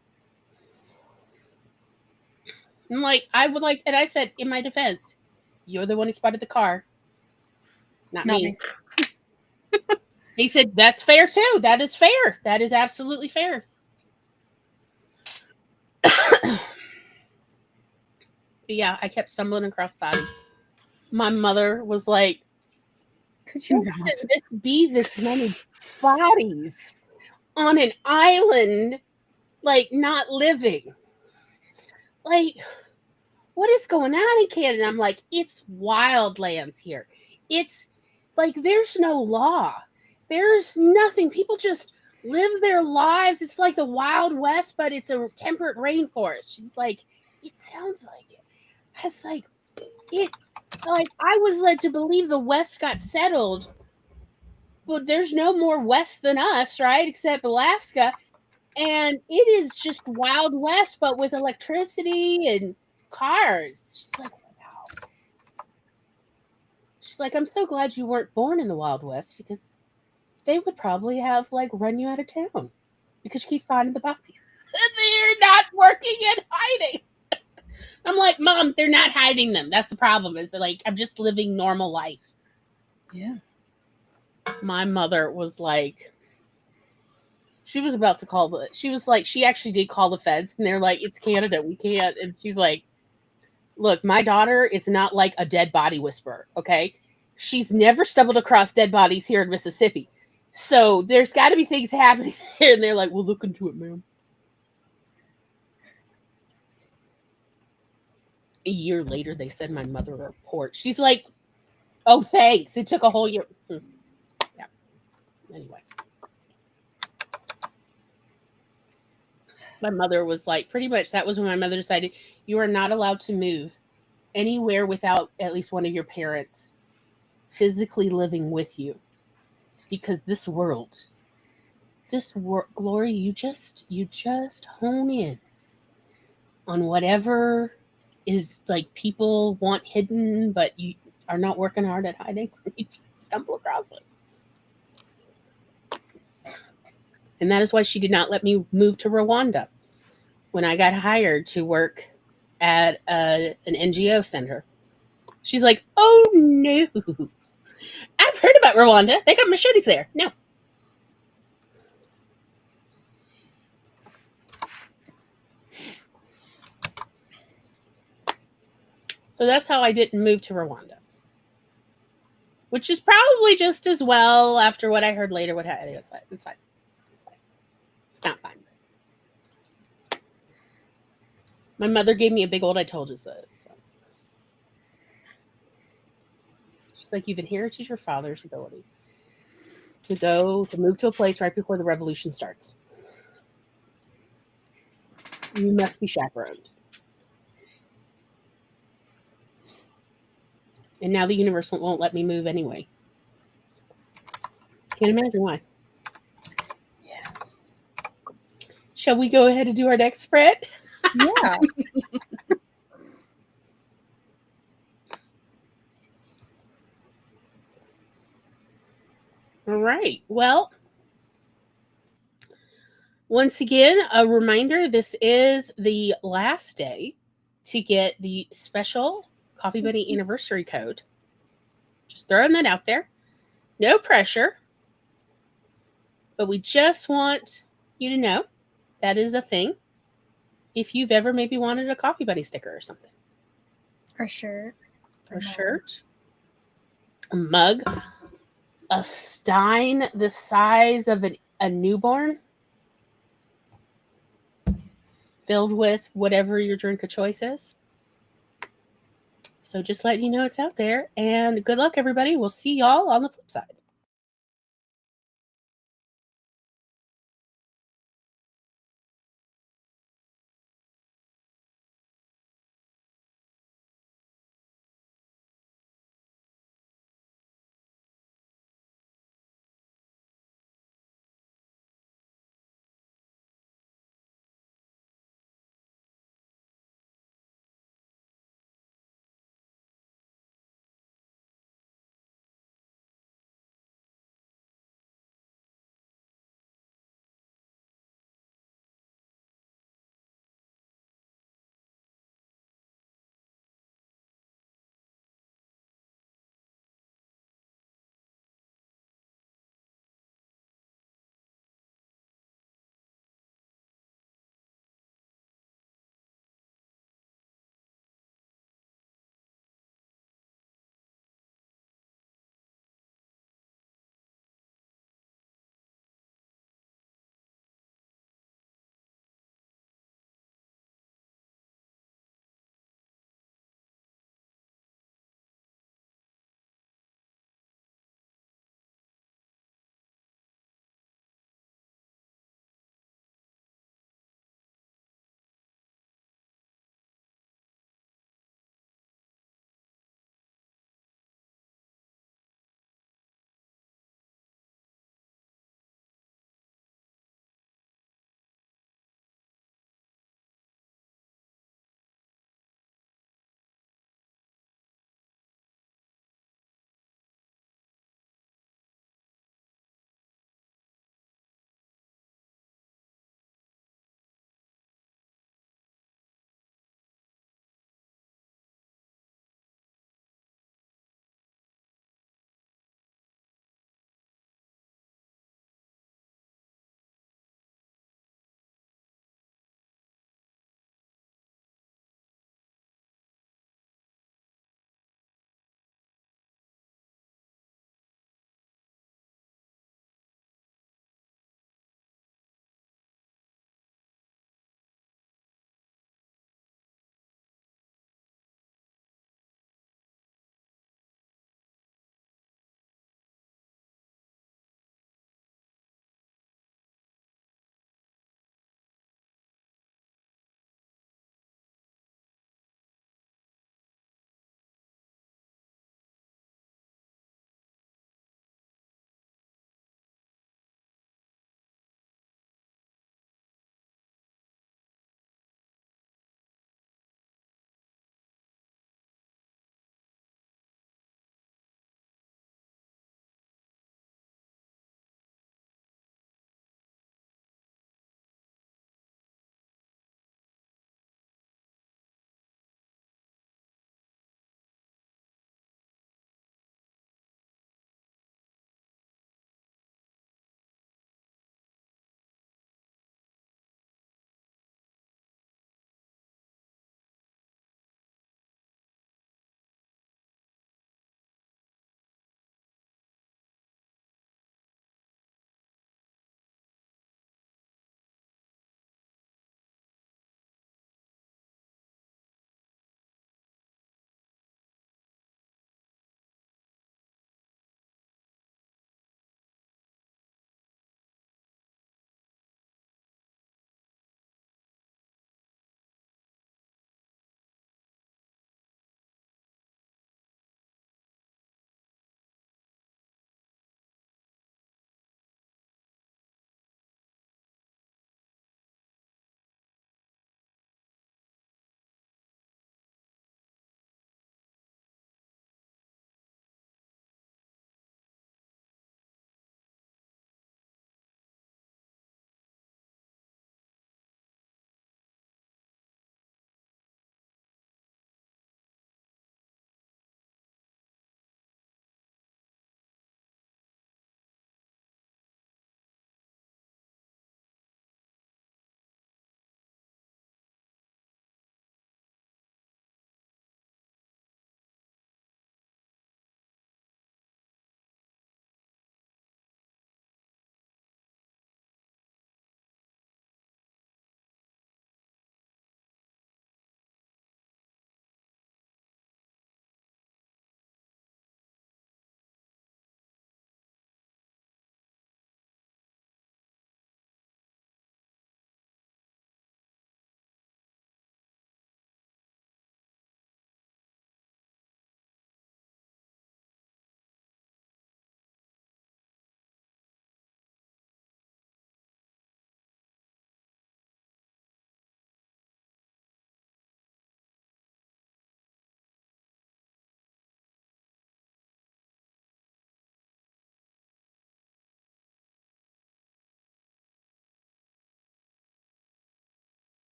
I'm like, and I said, in my defense, "You're the one who spotted the car. Not me." He said, "That's fair, too. That is fair. That is absolutely fair." But yeah, I kept stumbling across bodies. My mother was like, "Could you "How not? can this be this many bodies on an island, like not living? Like, what is going on in Canada?" I'm like, "It's wildlands here. It's like there's no law. There's nothing. People just live their lives. It's like the Wild West, but it's a temperate rainforest." She's like, "It sounds like it." I was like, I was led to believe the West got settled But there's no more west than us, right? Except Alaska. And it is just Wild West, but with electricity and cars. She's like, wow. She's like, I'm so glad you weren't born in the Wild West because they would probably have like run you out of town because you keep finding the bodies. And they're not working and hiding. I'm like, Mom, they're not hiding them. That's the problem. Is that like I'm just living normal life. Yeah. My mother was like, she was about to call the. She was like, she actually did call the feds, and they're like, it's Canada, we can't. And she's like, look, my daughter is not like a dead body whisperer. Okay, she's never stumbled across dead bodies here in Mississippi, so there's got to be things happening here. And they're like, we'll look into it, ma'am. A year later, they sent my mother a report. She's like, oh, thanks. It took a whole year. Yeah. Anyway. My mother was like, pretty much that was when my mother decided you are not allowed to move anywhere without at least one of your parents physically living with you. Because this world, Glory, you just hone in on whatever is like people want hidden, but you are not working hard at hiding. You just stumble across it. And that is why she did not let me move to Rwanda when I got hired to work at an NGO center. She's like, oh no. I've heard about Rwanda. They got machetes there. No. So that's how I didn't move to Rwanda. Which is probably just as well after what I heard later. What happened? It's fine. It's fine. It's fine. It's not fine. My mother gave me a big old I told you so. She's like, you've inherited your father's ability to move to a place right before the revolution starts. You must be chaperoned. And now the universe won't let me move anyway. Can't imagine why. Yeah. Shall we go ahead and do our next spread? Yeah. All right. Well, once again, a reminder, this is the last day to get the special Coffee Buddy anniversary code. Just throwing that out there. No pressure. But we just want you to know that is a thing. If you've ever maybe wanted a Coffee Buddy sticker or something. Or shirt. Or shirt. A mug. A stein the size of a newborn. Filled with whatever your drink of choice is. So just letting you know it's out there. And good luck, everybody. We'll see y'all on the flip side.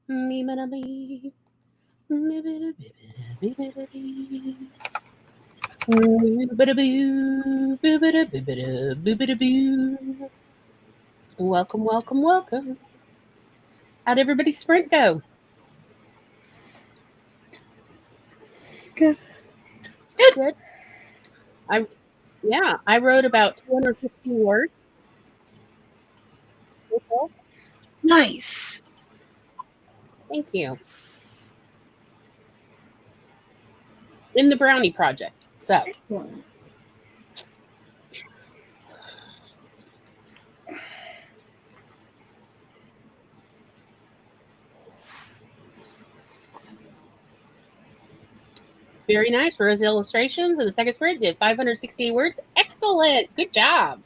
Me, mana, me. Welcome, welcome, welcome. How'd everybody's sprint go? Good. Good. I wrote about 250 words. Okay, Nice. thank you. In the Brownie Project. So, Excellent. very nice. Rose illustrations, and the second sprint did 568 words. Excellent. Good job.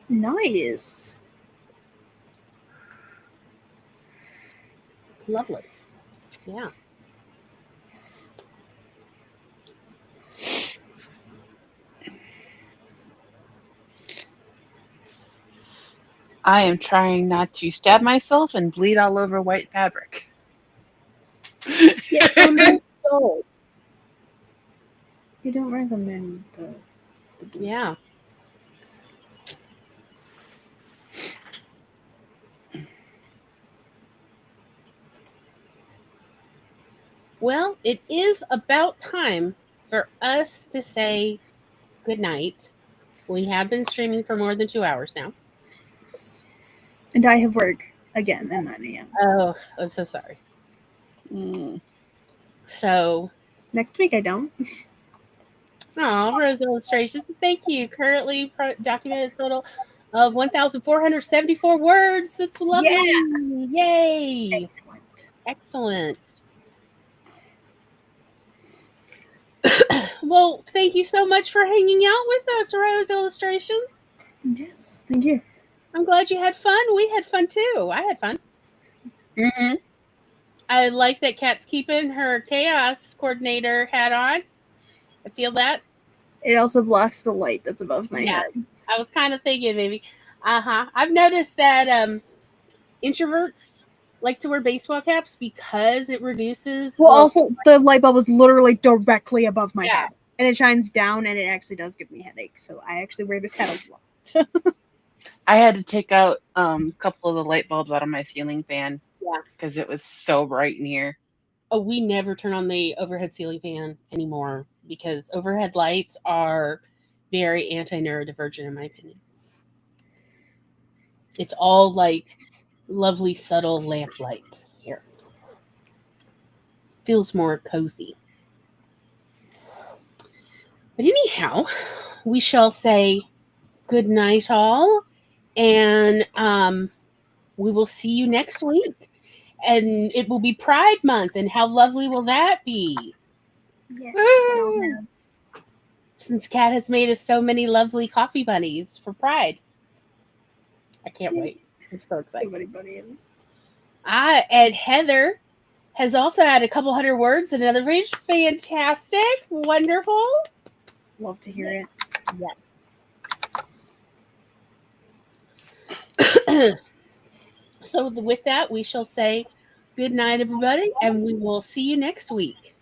Nice. Lovely. Yeah. I am trying not to stab myself and bleed all over white fabric. Yeah, So, you don't recommend the blue. yeah. Well, it is about time for us to say good night. We have been streaming for more than 2 hours now. Yes. And I have work again at 9 a.m. Oh, I'm so sorry. So, Next week I don't. Rose illustrations. Thank you. Currently, documented total of 1,474 words. That's lovely. Yeah. Yay. Excellent. Excellent. Well, thank you so much for hanging out with us, Rose Illustrations. Yes, thank you. I'm glad you had fun. We had fun too. I had fun. Mm-hmm. I like that Kat's keeping her chaos coordinator hat on. I feel that. It also blocks the light that's above my Yeah. head. I was kind of thinking maybe. I've noticed that introverts like to wear baseball caps because it reduces. Well, also the light bulb is literally directly above my Yeah. head, and it shines down, and it actually does give me headaches. So I actually wear this hat a lot. I had to take out a couple of the light bulbs out of my ceiling fan. Yeah. Because it was so bright in here. Oh, we never turn on the overhead ceiling fan anymore because overhead lights are very anti-neurodivergent in my opinion. It's all like lovely subtle lamp light here. Feels more cozy. But anyhow, we shall say good night all, and we will see you next week. And it will be Pride Month, and how lovely will that be? Yes, Woo! Since Kat has made us so many lovely coffee bunnies for Pride. I can't wait. I'm so excited. so many bunnies. And Heather has also had a couple hundred words in another page. Fantastic. Wonderful. Love to hear it. Yes. So with that, we shall say good night, everybody, and we will see you next week.